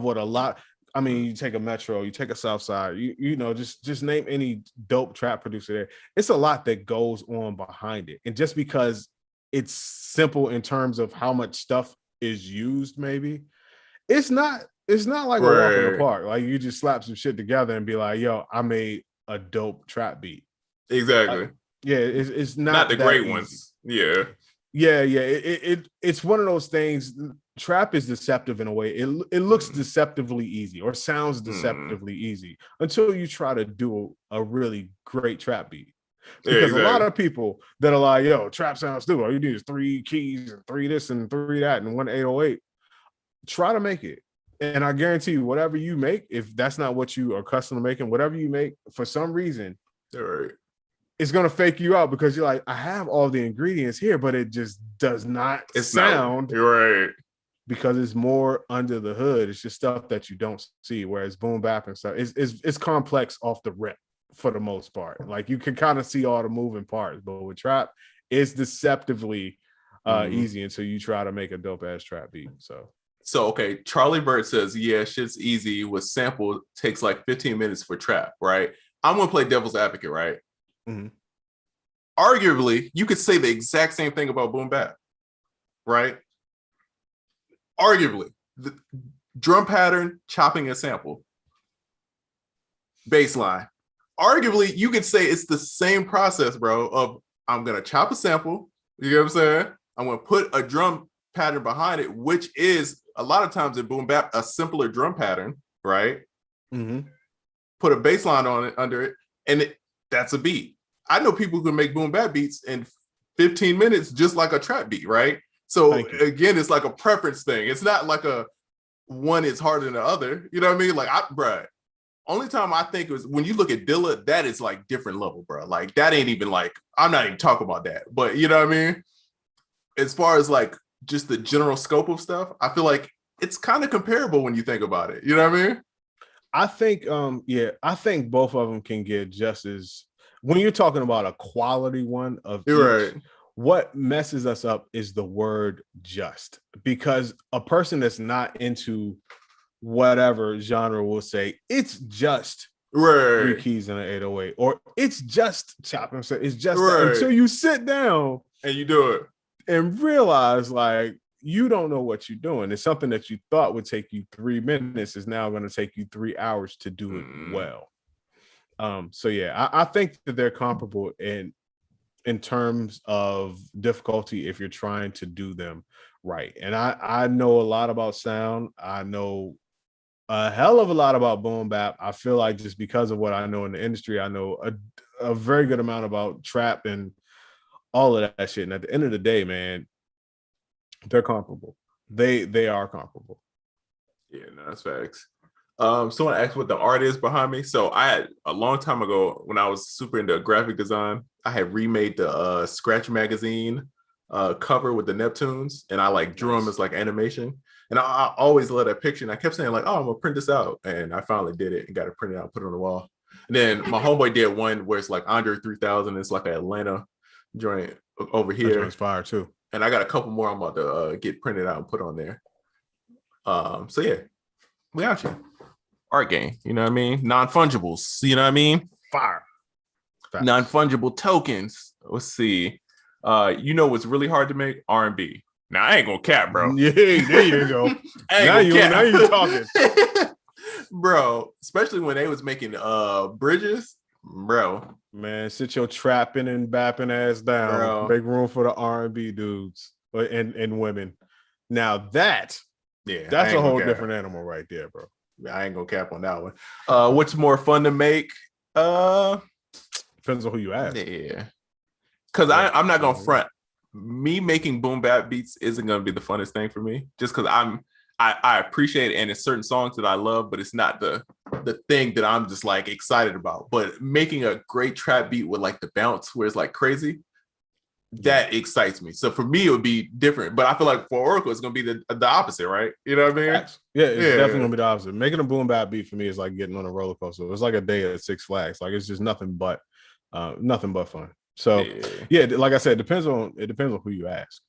what a lot, I mean, you take a Metro, you take a Southside, you know, just name any dope trap producer there. It's a lot that goes on behind it. And just because it's simple in terms of how much stuff is used, maybe it's not like a walk in the park. Like you just slap some shit together and be like, yo, I made a dope trap beat. Exactly. Yeah, it's not the great ones. Yeah. It's one of those things. Trap is deceptive in a way. It looks deceptively easy or sounds deceptively easy until you try to do a really great trap beat. Because a lot of people that are like, yo, trap sounds stupid. All you do is 3 keys and 3 this and 3 that and 1 808. Try to make it. And I guarantee you, whatever you make, if that's not what you are accustomed to making, whatever you make, for some reason, it's going to fake you out because you're like, I have all the ingredients here, but it just does not sound right. Because it's more under the hood. It's just stuff that you don't see. Whereas boom bap and stuff, it's complex off the rip for the most part. Like you can kind of see all the moving parts, but with trap, it's deceptively easy until you try to make a dope ass trap beat. So okay, Charlie Bird says, yeah, shit's easy with sample, takes like 15 minutes for trap, right? I'm gonna play devil's advocate, right? Arguably, you could say the exact same thing about boom bap, right? Arguably, the drum pattern, chopping a sample, bass line. Arguably, you could say it's the same process, bro, of I'm gonna chop a sample, you know what I'm saying? I'm going to put a drum pattern behind it, which is a lot of times in boom bap a simpler drum pattern, right? Mm-hmm. Put a bass line on it under it, and that's a beat. I know people who can make boom bap beats in 15 minutes just like a trap beat, right? So again, it's like a preference thing. It's not like a one is harder than the other. You know what I mean? Like, bruh, only time I think it was when you look at Dilla, that is like different level, bro. Like that ain't even like, I'm not even talking about that. But you know what I mean? As far as like just the general scope of stuff, I feel like it's kind of comparable when you think about it. You know what I mean? I think, I think both of them can get just as, when you're talking about a quality one of each, right. What messes us up is the word just, because a person that's not into whatever genre will say it's just right. 3 keys in an 808, or it's just chopping. It's just right. that, until you sit down and you do it and realize like you don't know what you're doing. It's something that you thought would take you 3 minutes is now going to take you 3 hours to do it well. So yeah, I think that they're comparable in terms of difficulty if you're trying to do them right. And I know a lot about sound. I know a hell of a lot about boom bap. I feel like just because of what I know in the industry, I know a very good amount about trap and all of that shit. And at the end of the day, man, they're comparable. They are comparable. Yeah, no, that's facts. Someone asked what the art is behind me. So I had a long time ago when I was super into graphic design, I had remade the Scratch magazine cover with the Neptunes, and I like drew them as like animation. And I always loved that picture. And I kept saying like, oh, I'm gonna print this out. And I finally did it and got it printed out, put it on the wall. And then my homeboy did one where it's like Andre 3000. It's like an Atlanta joint over here. That joint's fire too. And I got a couple more I'm about to get printed out and put on there. So yeah, we out here. Art game, you know what I mean? Non-fungibles, you know what I mean? Fire. Non-fungible tokens. Let's see. You know what's really hard to make? R&B. Now I ain't gonna cap, bro. Yeah, there you go. now you're talking. Bro, especially when they was making bridges, bro. Man, sit your trapping and bapping ass down. Bro. Make room for the R&B dudes and women. Now that's a whole different animal right there, bro. I ain't gonna cap on that one. What's more fun to make? Depends on who you ask. Yeah, because I'm not gonna front. Me making boom bap beats isn't gonna be the funnest thing for me, just because I appreciate it and it's certain songs that I love, but it's not the thing that I'm just like excited about. But making a great trap beat with like the bounce where it's like crazy, that excites me. So for me, it would be different. But I feel like for Oracle, it's gonna be the opposite, right? You know what I mean? Yeah, it's definitely gonna be the opposite. Making a boom bap beat for me is like getting on a roller coaster. It's like a day at Six Flags. Like it's just nothing but fun. So yeah, like I said, it depends on who you ask.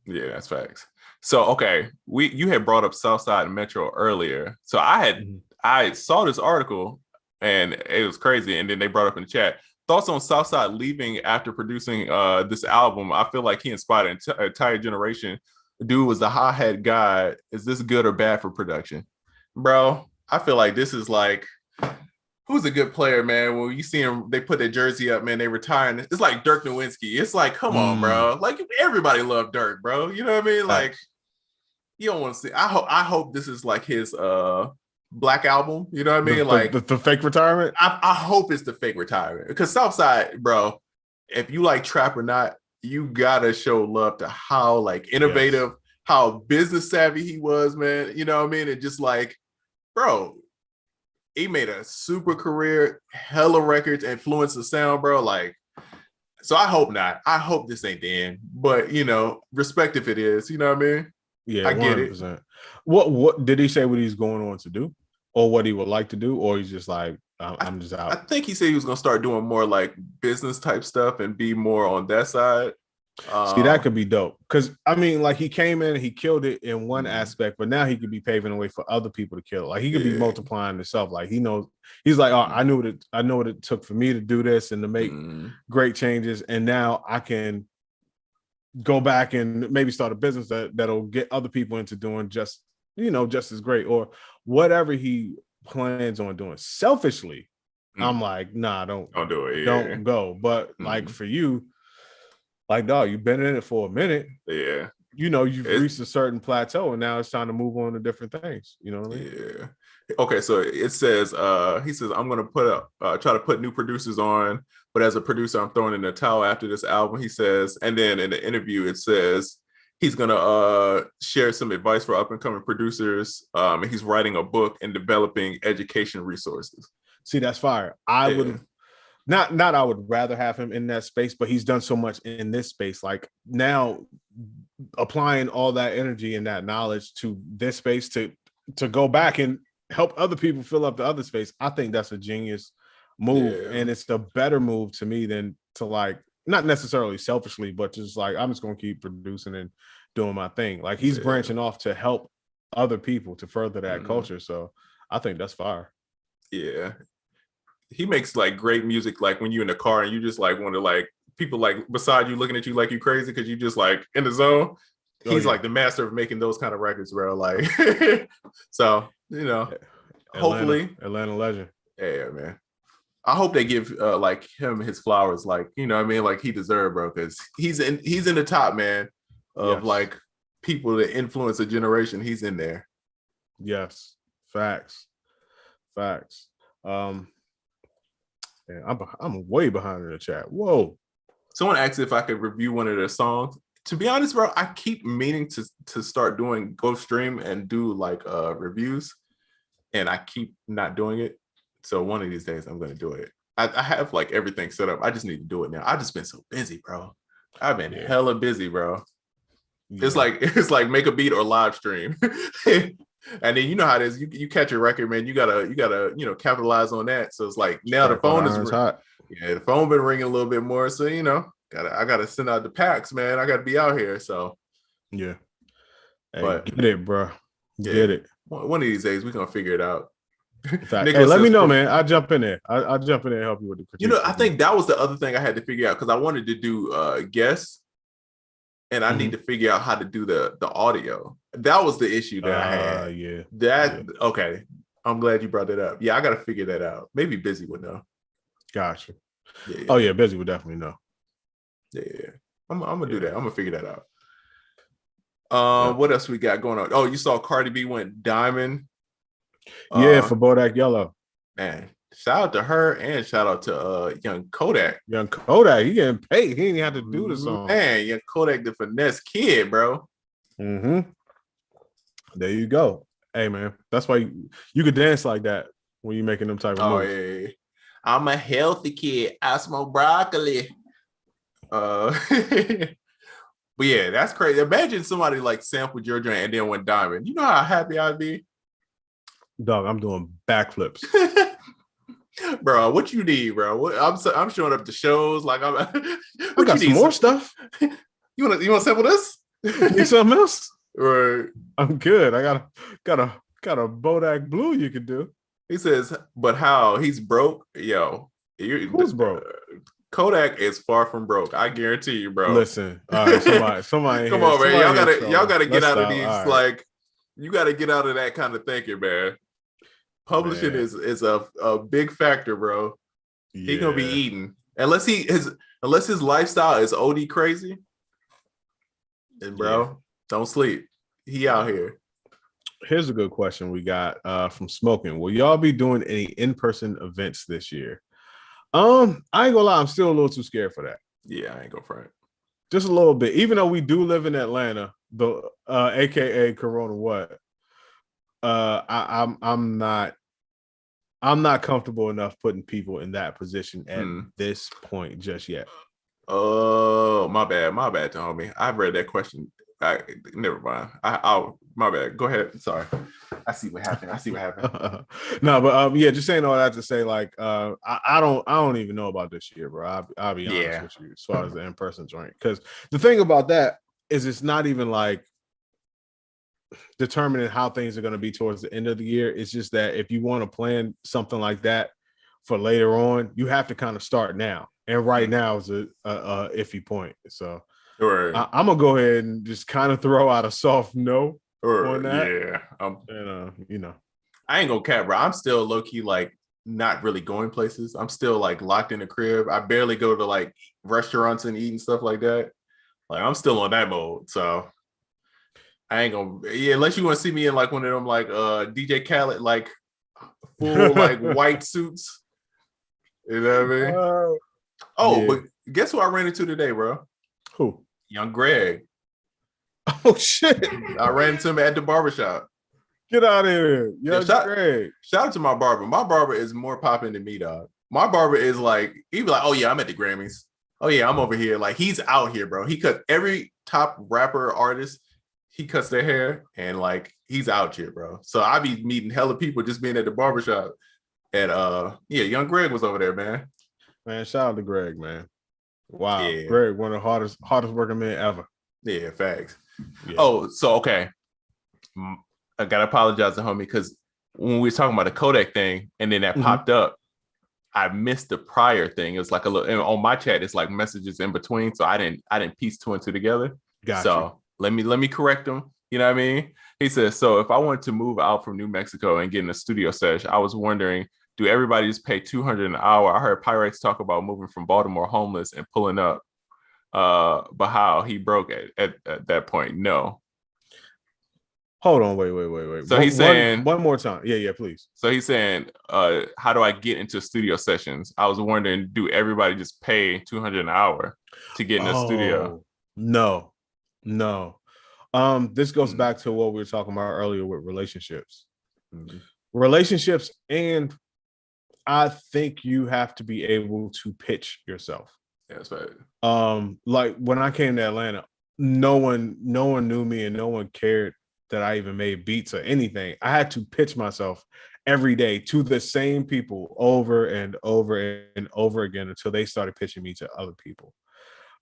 Yeah, that's facts. So okay, you had brought up Southside Metro earlier. So I saw this article and it was crazy, and then they brought up in the chat thoughts on Southside leaving after producing this album. I feel like he inspired an entire generation. Dude was the hi-hat guy. Is this good or bad for production? Bro, I feel like this is like, who's a good player, man? When you see him, they put their jersey up, man, they retiring. It's like Dirk Nowitzki. It's like, come on, bro. Like everybody loved Dirk, bro. You know what I mean? Like, you don't want to see. I hope this is like his Black album, you know what I mean? Like the fake retirement. I hope it's the fake retirement, because Southside, bro, if you like trap or not, you gotta show love to how like innovative, how business savvy he was, man. You know what I mean? And just like, bro, he made a super career, hella records, influenced the sound, bro. Like, so I hope not. I hope this ain't the end, but you know, respect if it is. You know what I mean? Yeah, I get 100%. it. What did he say? What he's going on to do, or what he would like to do, or he's just like, I'm just out? I think he said he was gonna start doing more like business type stuff and be more on that side. See, that could be dope, because I mean, like he came in, he killed it in one aspect, but now he could be paving the way for other people to kill it. Like he could be multiplying himself. Like he knows, he's like, oh, I know what it took for me to do this and to make great changes, and now I can go back and maybe start a business that'll get other people into doing just as great, or whatever he plans on doing. Selfishly, I'm like, nah, don't do it. Don't go. But like for you, Like, dog, you've been in it for a minute. Yeah. You know, you've reached a certain plateau, and now it's time to move on to different things. You know what I mean? Yeah. Okay, so it says he says I'm gonna try to put new producers on, but as a producer, I'm throwing in the towel after this album. He says, and then in the interview, it says he's gonna share some advice for up and coming producers. And he's writing a book and developing education resources. See, that's fire. I would not I would rather have him in that space, but he's done so much in this space. Like now, applying all that energy and that knowledge to this space to go back and help other people fill up the other space. I think that's a genius move, and it's a better move to me than to like not necessarily selfishly, but just like I'm just gonna keep producing and doing my thing. Like he's branching off to help other people to further that culture. So I think that's fire. Yeah. He makes like great music, like when you're in the car and you just like want to like people like beside you looking at you like you crazy because you just like in the zone. He's like the master of making those kind of records, bro. Like, so you know, hopefully Atlanta legend. Yeah, man. I hope they give like him his flowers, like you know what I mean, like he deserved, bro, because he's in the top, man, of like people that influence a generation. He's in there. Yes, facts. Yeah, I'm way behind in the chat. Whoa. Someone asked if I could review one of their songs. To be honest, bro, I keep meaning to start doing go stream and do like reviews, and I keep not doing it. So one of these days I'm gonna do it. I have like everything set up. I just need to do it now. I just been so busy, bro. I've been hella busy, bro. Yeah. It's like make a beat or live stream. And then you know how it is. You catch a record, man. You gotta capitalize on that. So it's like now the phone is hot. Yeah, the phone been ringing a little bit more. So I gotta send out the packs, man. I gotta be out here. So yeah, hey, but get it, bro. Get it. One of these days we're gonna figure it out. Hey, let me know, man. I'll jump in there. I'll jump in there and help you with the critique. I think that was the other thing I had to figure out because I wanted to do guests. And I need to figure out how to do the audio. That was the issue that I had. Okay. I'm glad you brought that up. Yeah, I got to figure that out. Maybe Busy would know. Gotcha. Yeah. Oh yeah, Busy would definitely know. Yeah. I'm gonna do that. I'm gonna figure that out. What else we got going on? Oh, you saw Cardi B went diamond. Yeah, for Bodak Yellow. Man, shout out to her and shout out to Young Kodak. Young Kodak, he getting paid. He didn't have to do the song. Man, Young Kodak, the finesse kid, bro. There you go. Hey, man, that's why you could dance like that when you're making them type of moves. Yeah. I'm a healthy kid. I smoke broccoli. But yeah, that's crazy. Imagine somebody like sampled your joint and then went diamond. You know how happy I'd be? Dog, I'm doing backflips. Bro, what you need, bro? I'm showing up to shows like I got some more stuff. You want to sample this? Need something else? Right. I'm good. I got a Bodak Blue you could do. He says, but how he's broke? Yo, who's broke? Kodak is far from broke. I guarantee you, bro. Listen, all right, somebody. Come on, man. Y'all gotta get out of these. Right. Like, you got to get out of that kind of thinking, man. Publishing is a big factor, bro. Yeah. He gonna be eating unless his lifestyle is OD crazy. And bro, don't sleep. He out here. Here's a good question we got from Smoking. Will y'all be doing any in-person events this year? I ain't gonna lie, I'm still a little too scared for that. Yeah, I ain't gonna front. Just a little bit. Even though we do live in Atlanta, the aka Corona what? I'm not comfortable enough putting people in that position at this point just yet. Oh, my bad, homie. I've read that question. Never mind. My bad. Go ahead. Sorry. I see what happened. No, but yeah, just saying all that to say, like, I don't even know about this year, bro. I'll be honest with you as far as the in-person joint, because the thing about that is it's not even like determining how things are going to be towards the end of the year. It's just that if you want to plan something like that for later on, you have to kind of start now. And right now is a iffy point. So I'm gonna go ahead and just kind of throw out a soft no on that. Yeah, and, I ain't gonna cap, bro. I'm still low key like not really going places. I'm still like locked in the crib. I barely go to like restaurants and eat and stuff like that. Like I'm still on that mode. So I ain't gonna, yeah, unless you want to see me in like one of them like DJ Khaled like full like white suits. You know what I mean? Yeah. But guess who I ran into today, bro? Who? Young Greg. Oh shit! I ran into him at the barbershop. Get out of here. Yeah, Greg. Shout out to my barber. My barber is more popping than me, dog. My barber is like, he be like, oh yeah, I'm at the Grammys. Oh yeah, I'm over here. Like he's out here, bro. He cut every top rapper artist. He cuts their hair and like he's out here, bro. So I be meeting hella people just being at the barbershop. And yeah, Young Greg was over there, man. Man, shout out to Greg, man. Wow. Yeah. Greg, one of the hardest working men ever. Yeah, facts. Yeah. Oh, so okay. I gotta apologize to homie because when we were talking about the Kodak thing and then that popped up, I missed the prior thing. It was like a little on my chat, it's like messages in between. So I didn't piece two and two together. So let me correct him. You know what I mean? He says, so if I wanted to move out from New Mexico and get in a studio session, I was wondering, do everybody just pay $200 an hour? I heard Pyrex talk about moving from Baltimore homeless and pulling up. But how he broke at that point? No. Hold on, wait. So he's saying one more time. Yeah, please. So he's saying, how do I get into studio sessions? I was wondering, do everybody just pay $200 an hour to get in the studio? No. This goes back to what we were talking about earlier with relationships. Relationships, and I think you have to be able to pitch yourself. Yeah, that's right. Like when I came to Atlanta, no one knew me and no one cared that I even made beats or anything. I had to pitch myself every day to the same people over and over and over again until they started pitching me to other people.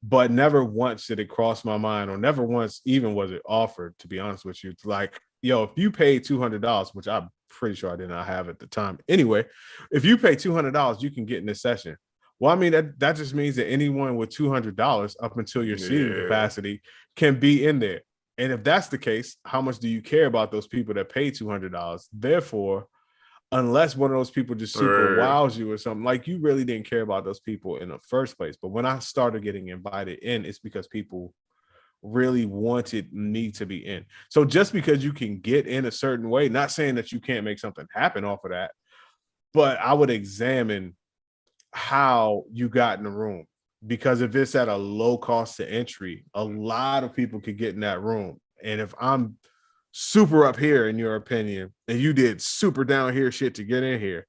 But never once did it cross my mind, or never once even was it offered, to be honest with you. Like, yo, if you paid $200, which I'm pretty sure I did not have at the time. Anyway, if you pay $200, you can get in this session. Well, I mean, that just means that anyone with $200 up until your seating capacity can be in there. And if that's the case, how much do you care about those people that pay $200? Therefore, unless one of those people just super wows you or something, like you really didn't care about those people in the first place. But when I started getting invited in, it's because people really wanted me to be in. So just because you can get in a certain way, not saying that you can't make something happen off of that, but I would examine how you got in the room. Because if it's at a low cost to entry, a lot of people could get in that room. And if I'm super up here, in your opinion, and you did super down here shit to get in here,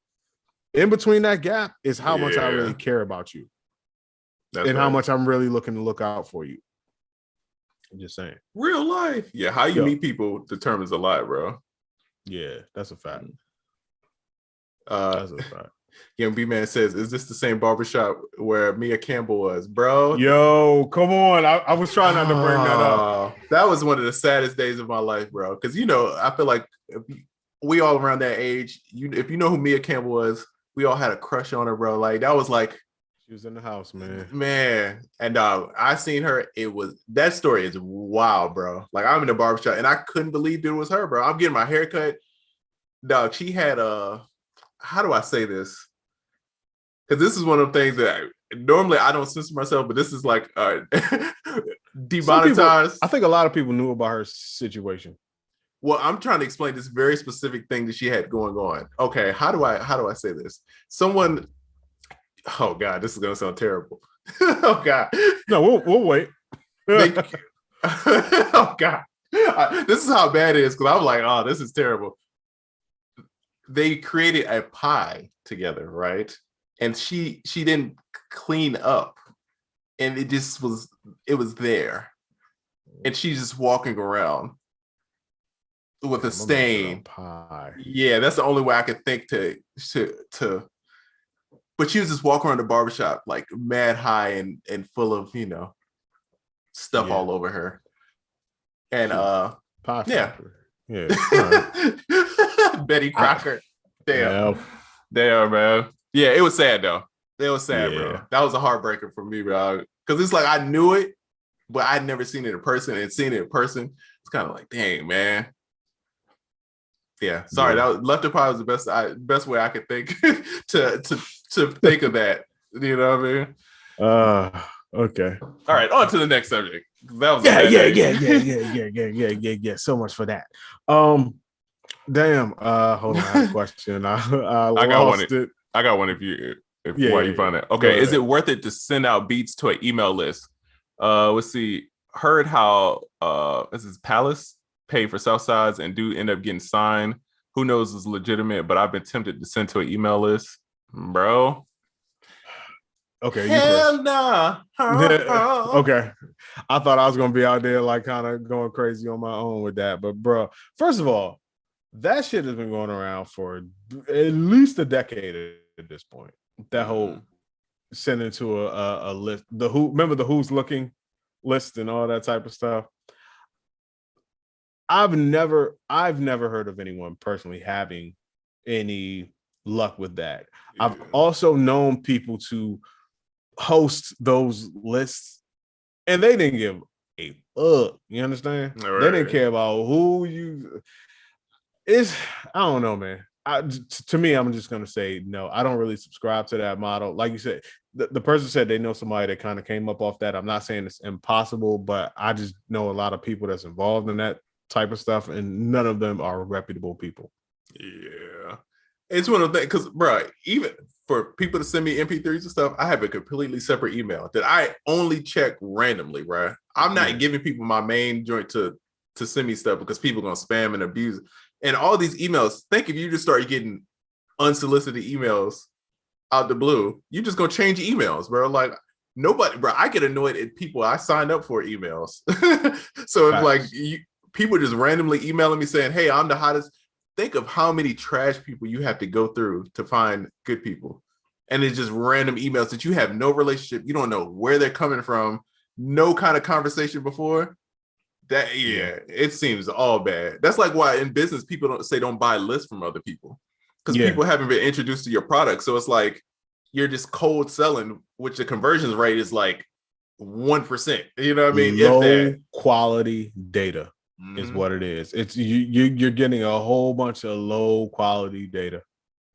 in between that gap is how much I really care about you. That's and how much I'm really looking to look out for you. I'm just saying. Real life. Yeah, how you meet people determines a lot, bro. Yeah, that's a fact. That's a fact. Young B-Man says, is this the same barbershop where Mia Campbell was, bro? Yo, come on. I was trying not to bring that up. That was one of the saddest days of my life, bro. Because, you know, I feel like we all around that age, if you know who Mia Campbell was, we all had a crush on her, bro. Like, that was like... She was in the house, man. Man. And I seen her. That story is wild, bro. Like, I'm in the barbershop, and I couldn't believe it was her, bro. I'm getting my hair cut. Dog, she had how do I say this? Because this is one of the things that normally I don't censor myself, but this is like demonetized. I think a lot of people knew about her situation. Well, I'm trying to explain this very specific thing that she had going on. Okay, how do I say this? Someone, oh God, this is gonna sound terrible. Oh God, no, we'll wait. Oh God, this is how bad it is. Because I was like, oh, this is terrible. They created a pie together, right? And she didn't clean up, and it was there, and she's just walking around with a stain. Pie. Yeah, that's the only way I could think to. But she was just walking around the barbershop like mad high and full of, you know, stuff all over her. And pie. Yeah. Right. Betty Crocker. Damn, man. Yeah, it was sad though. It was sad, bro. That was a heartbreaker for me, bro. Because it's like I knew it, but I'd never seen it in person. And seeing it in person, it's kind of like, dang, man. Yeah, sorry, that was, left to pie was the best way I could think to think of that. You know what I mean? Okay. All right, on to the next subject. That was Yeah. So much for that. Damn. Hold on. I had a question. I lost it. I got one. If you find it. Go Okay, is ahead. it worth it to send out beats to an email list? Let's see. Heard how this is Palace paid for Southsides and do end up getting signed. Who knows is legitimate, but I've been tempted to send to an email list, bro. Okay, hell nah. Okay, I thought I was gonna be out there like kind of going crazy on my own with that, but bro, first of all, that shit has been going around for at least a decade at this point. That whole sending to a list, remember the Who's Looking list and all that type of stuff. I've never heard of anyone personally having any luck with that. Yeah. I've also known people to host those lists and they didn't give a fuck. You understand? Right. They didn't care about who you is. I don't know, man. To me, I'm just gonna say no. I don't really subscribe to that model. Like you said, the person said they know somebody that kind of came up off that. I'm not saying it's impossible, but I just know a lot of people that's involved in that type of stuff, and none of them are reputable people. Yeah, it's one of the things because, bro, even for people to send me MP3s and stuff, I have a completely separate email that I only check randomly, right? I'm not giving people my main joint to send me stuff because people are gonna spam and abuse it. And all these emails, think if you just start getting unsolicited emails out the blue, you just gonna change emails, bro. Like nobody, bro, I get annoyed at people I signed up for emails. So if like people just randomly emailing me saying, hey, I'm the hottest. Think of how many trash people you have to go through to find good people. And it's just random emails that you have no relationship. You don't know where they're coming from. No kind of conversation before. That it seems all bad. That's like why in business people don't buy lists from other people. Because people haven't been introduced to your product. So it's like you're just cold selling, which the conversions rate is like 1%. You know what I mean? Low quality data. Is what it is. It's you're getting a whole bunch of low quality data.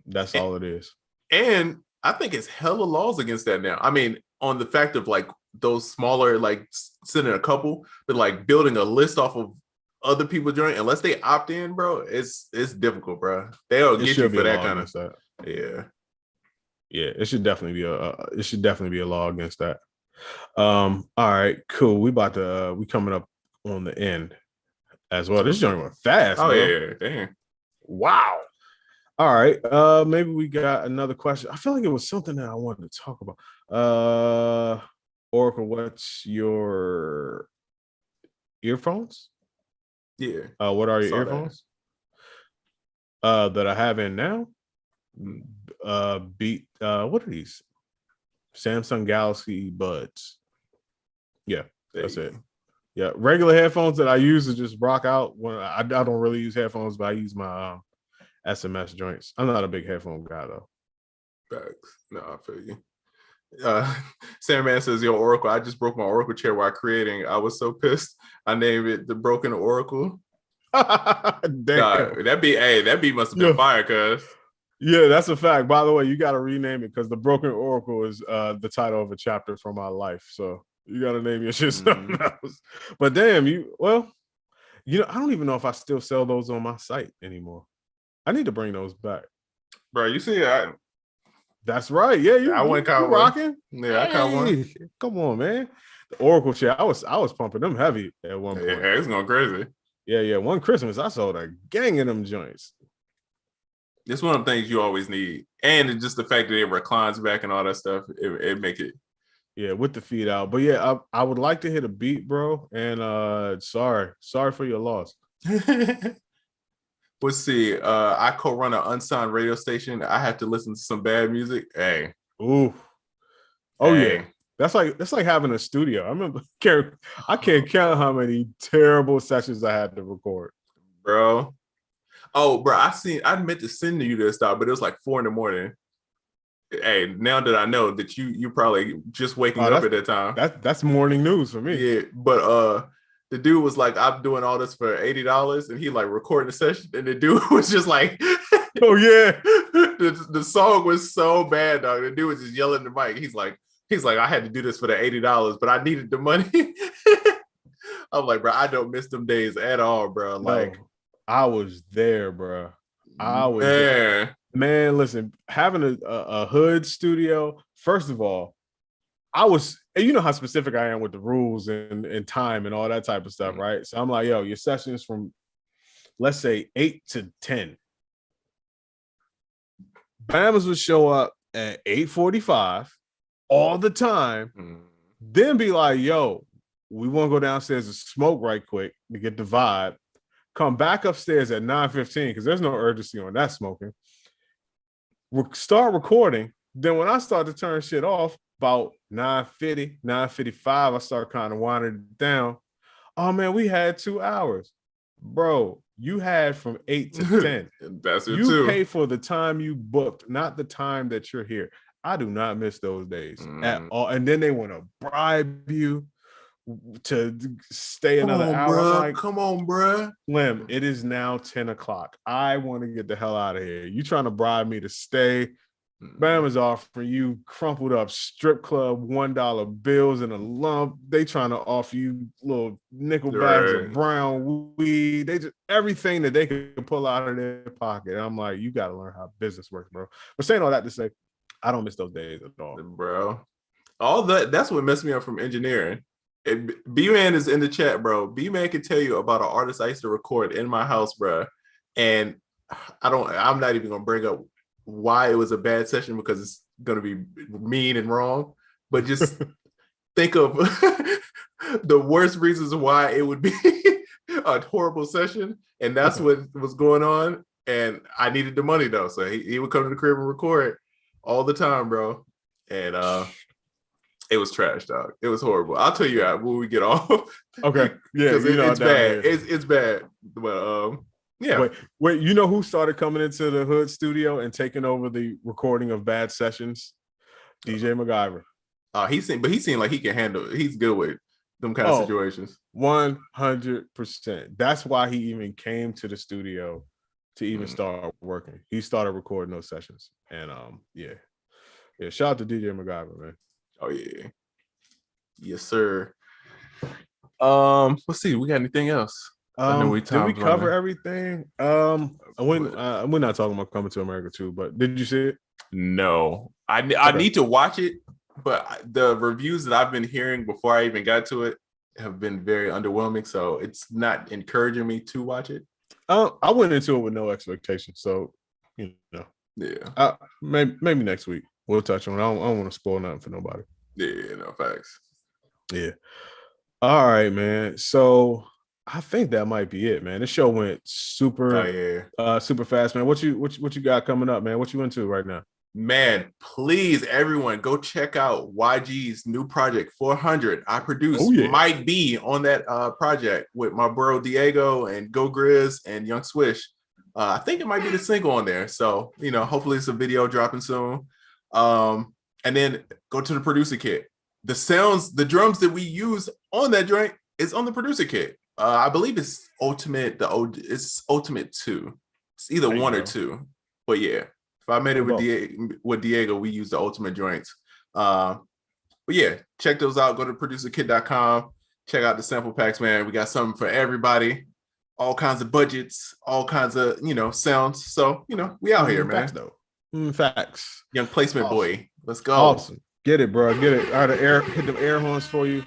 That's all it is. And I think it's hella laws against that now. I mean, on the fact of like those smaller, like sending a couple, but like building a list off of other people joining, unless they opt in, bro, it's difficult, bro. They'll get you for that kind of stuff. Yeah. It should definitely be a law against that. All right, cool. We coming up on the end as well. This joint went fast. Oh, bro. Yeah, damn. Wow. All right. Maybe we got another question. I feel like it was something that I wanted to talk about. Oracle, what's your earphones? Yeah. What are your earphones? That I have in now? What are these? Samsung Galaxy Buds. Yeah, that's it. Yeah, regular headphones that I use to just rock out when I don't really use headphones, but I use my SMS joints. I'm not a big headphone guy though. Facts. No, I feel you. Sandman says, "Yo, Oracle, I just broke my Oracle chair while creating. I was so pissed. I named it the Broken Oracle." Damn. That beat must have been fire, cuz. Yeah, that's a fact. By the way, you got to rename it because the Broken Oracle is the title of a chapter from my life. So you got to name your shit something else. But damn, I don't even know if I still sell those on my site anymore. I need to bring those back. Bro, you see that? That's right. Yeah, you rocking. Yeah, I caught one. Come on, man. The Oracle chair, I was pumping them heavy at one point. Yeah, it's going crazy. Yeah. One Christmas, I sold a gang of them joints. It's one of the things you always need. And it's just the fact that it reclines back and all that stuff, it make it. Yeah, with the feet out. But yeah, I would like to hit a beat, bro. And sorry for your loss. Let's see. I co-run an unsigned radio station. I have to listen to some bad music. Hey. Ooh. Oh yeah. That's like having a studio. I remember I can't count how many terrible sessions I had to record. Bro. Oh, bro, I meant to send you this stuff, but it was like 4 a.m. Hey, now that I know that you probably just waking up at that time. That's morning news for me. Yeah, but the dude was like, I'm doing all this for $80, and he like recording the session, and the dude was just like, oh yeah, the song was so bad, dog. The dude was just yelling at the mic. He's like, I had to do this for the $80, but I needed the money. I'm like, bro, I don't miss them days at all, bro. Like, no, I was there, bro. I was man. there. Man, listen, having a hood studio, first of all, I was, and you know how specific I am with the rules and time and all that type of stuff, right? So I'm like, yo, your sessions from, let's say, 8 to 10. Bammers would show up at 8:45 all the time, then be like, yo, we want to go downstairs and smoke right quick to get the vibe. Come back upstairs at 9:15 because there's no urgency on that smoking. Start recording. Then when I start to turn shit off, about 9:50, 9:55, I start kind of winding it down. Oh man, we had 2 hours. Bro, you had from 8 to 10. That's it you too. pay for the time you booked, not the time that you're here. I do not miss those days at all. And then they want to bribe you to stay another hour. Bruh. Like, come on, bro. Slim, it is now 10 o'clock. I want to get the hell out of here. You trying to bribe me to stay? Bam is offering you crumpled up strip club $1 bills in a lump. They trying to offer you little nickel bags of brown weed. They just everything that they can pull out of their pocket. And I'm like, you got to learn how business works, bro. But saying all that to say, I don't miss those days at all, bro. All that's what messed me up from engineering. B-Man is in the chat, bro. B-Man can tell you about an artist I used to record in my house, bro. And I'm not even gonna bring up why it was a bad session because it's gonna be mean and wrong. But just think of the worst reasons why it would be a horrible session, and that's what was going on. And I needed the money though, so he would come to the crib and record all the time, bro. And it was trash, dog. It was horrible. I'll tell you when we get off. Okay. Yeah, it's bad. It's bad. But yeah. Wait, you know who started coming into the hood studio and taking over the recording of bad sessions? DJ MacGyver. He seemed like he can handle it. He's good with them kind of situations. 100%. That's why he even came to the studio to even start working. He started recording those sessions. And yeah. Shout out to DJ MacGyver, man. Oh yeah. Yes, sir. Let's see. We got anything else? Did we cover everything? We're not talking about Coming to America 2, but did you see it? No. I need to watch it, but the reviews that I've been hearing before I even got to it have been very underwhelming, so it's not encouraging me to watch it. I went into it with no expectations, so you know. Yeah. Maybe next week we'll touch on it. I don't want to spoil nothing for nobody. Yeah, no facts. Yeah. All right, man. So I think that might be it, man. This show went super fast, man. What you got coming up, man? What you into right now? Man, please, everyone, go check out YG's new project, 400. I produced, might be on that project with my bro Diego and Go Grizz and Young Swish. I think it might be the single on there. So, hopefully it's a video dropping soon. And then go to the producer kit. The drums that we use on that joint is on the producer kit. I believe it's Ultimate 2. It's either one or two. But yeah, if I made it with Diego, we use the Ultimate joints. But yeah, check those out. Go to producerkit.com. Check out the sample packs, man. We got something for everybody. All kinds of budgets, all kinds of, sounds. So, we out here, man. Facts, though. Facts. Young placement boy. Let's go. Awesome. Get it, bro. Get it. All right, hit them air horns for you.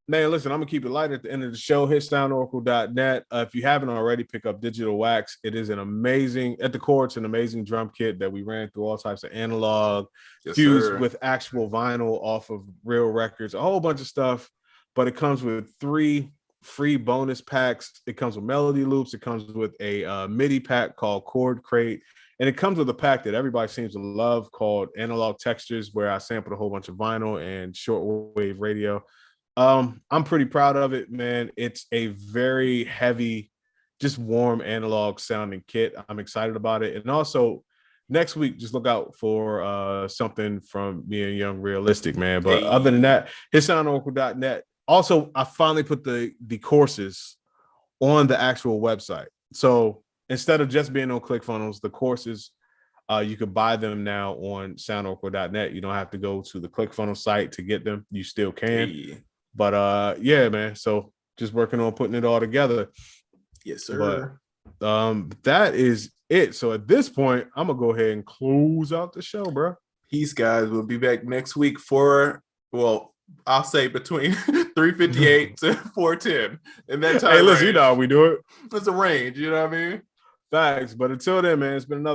Man, listen, I'm going to keep it light at the end of the show. Hit soundoracle.net. If you haven't already, pick up Digital Wax. It is at the core, it's an amazing drum kit that we ran through all types of analog, fused with actual vinyl off of real records, a whole bunch of stuff. But it comes with 3 free bonus packs. It comes with melody loops. It comes with a MIDI pack called Chord Crate. And it comes with a pack that everybody seems to love called Analog Textures, where I sampled a whole bunch of vinyl and shortwave radio. I'm pretty proud of it, man. It's a very heavy, just warm analog sounding kit. I'm excited about it. And also next week, just look out for something from me and Young Realistic, man. But other than that, hit soundoracle.net. Also, I finally put the courses on the actual website. So instead of just being on ClickFunnels, the courses, you could buy them now on soundoracle.net. You don't have to go to the ClickFunnels site to get them. You still can. Hey. But yeah, man. So just working on putting it all together. Yes, sir. But that is it. So at this point, I'm gonna go ahead and close out the show, bro. Peace, guys. We'll be back next week for, well, I'll say between 3:58 to 4:10. In that time, Hey, listen, range. you know how we do it. It's a range, you know what I mean? Facts. But until then, man, it's been another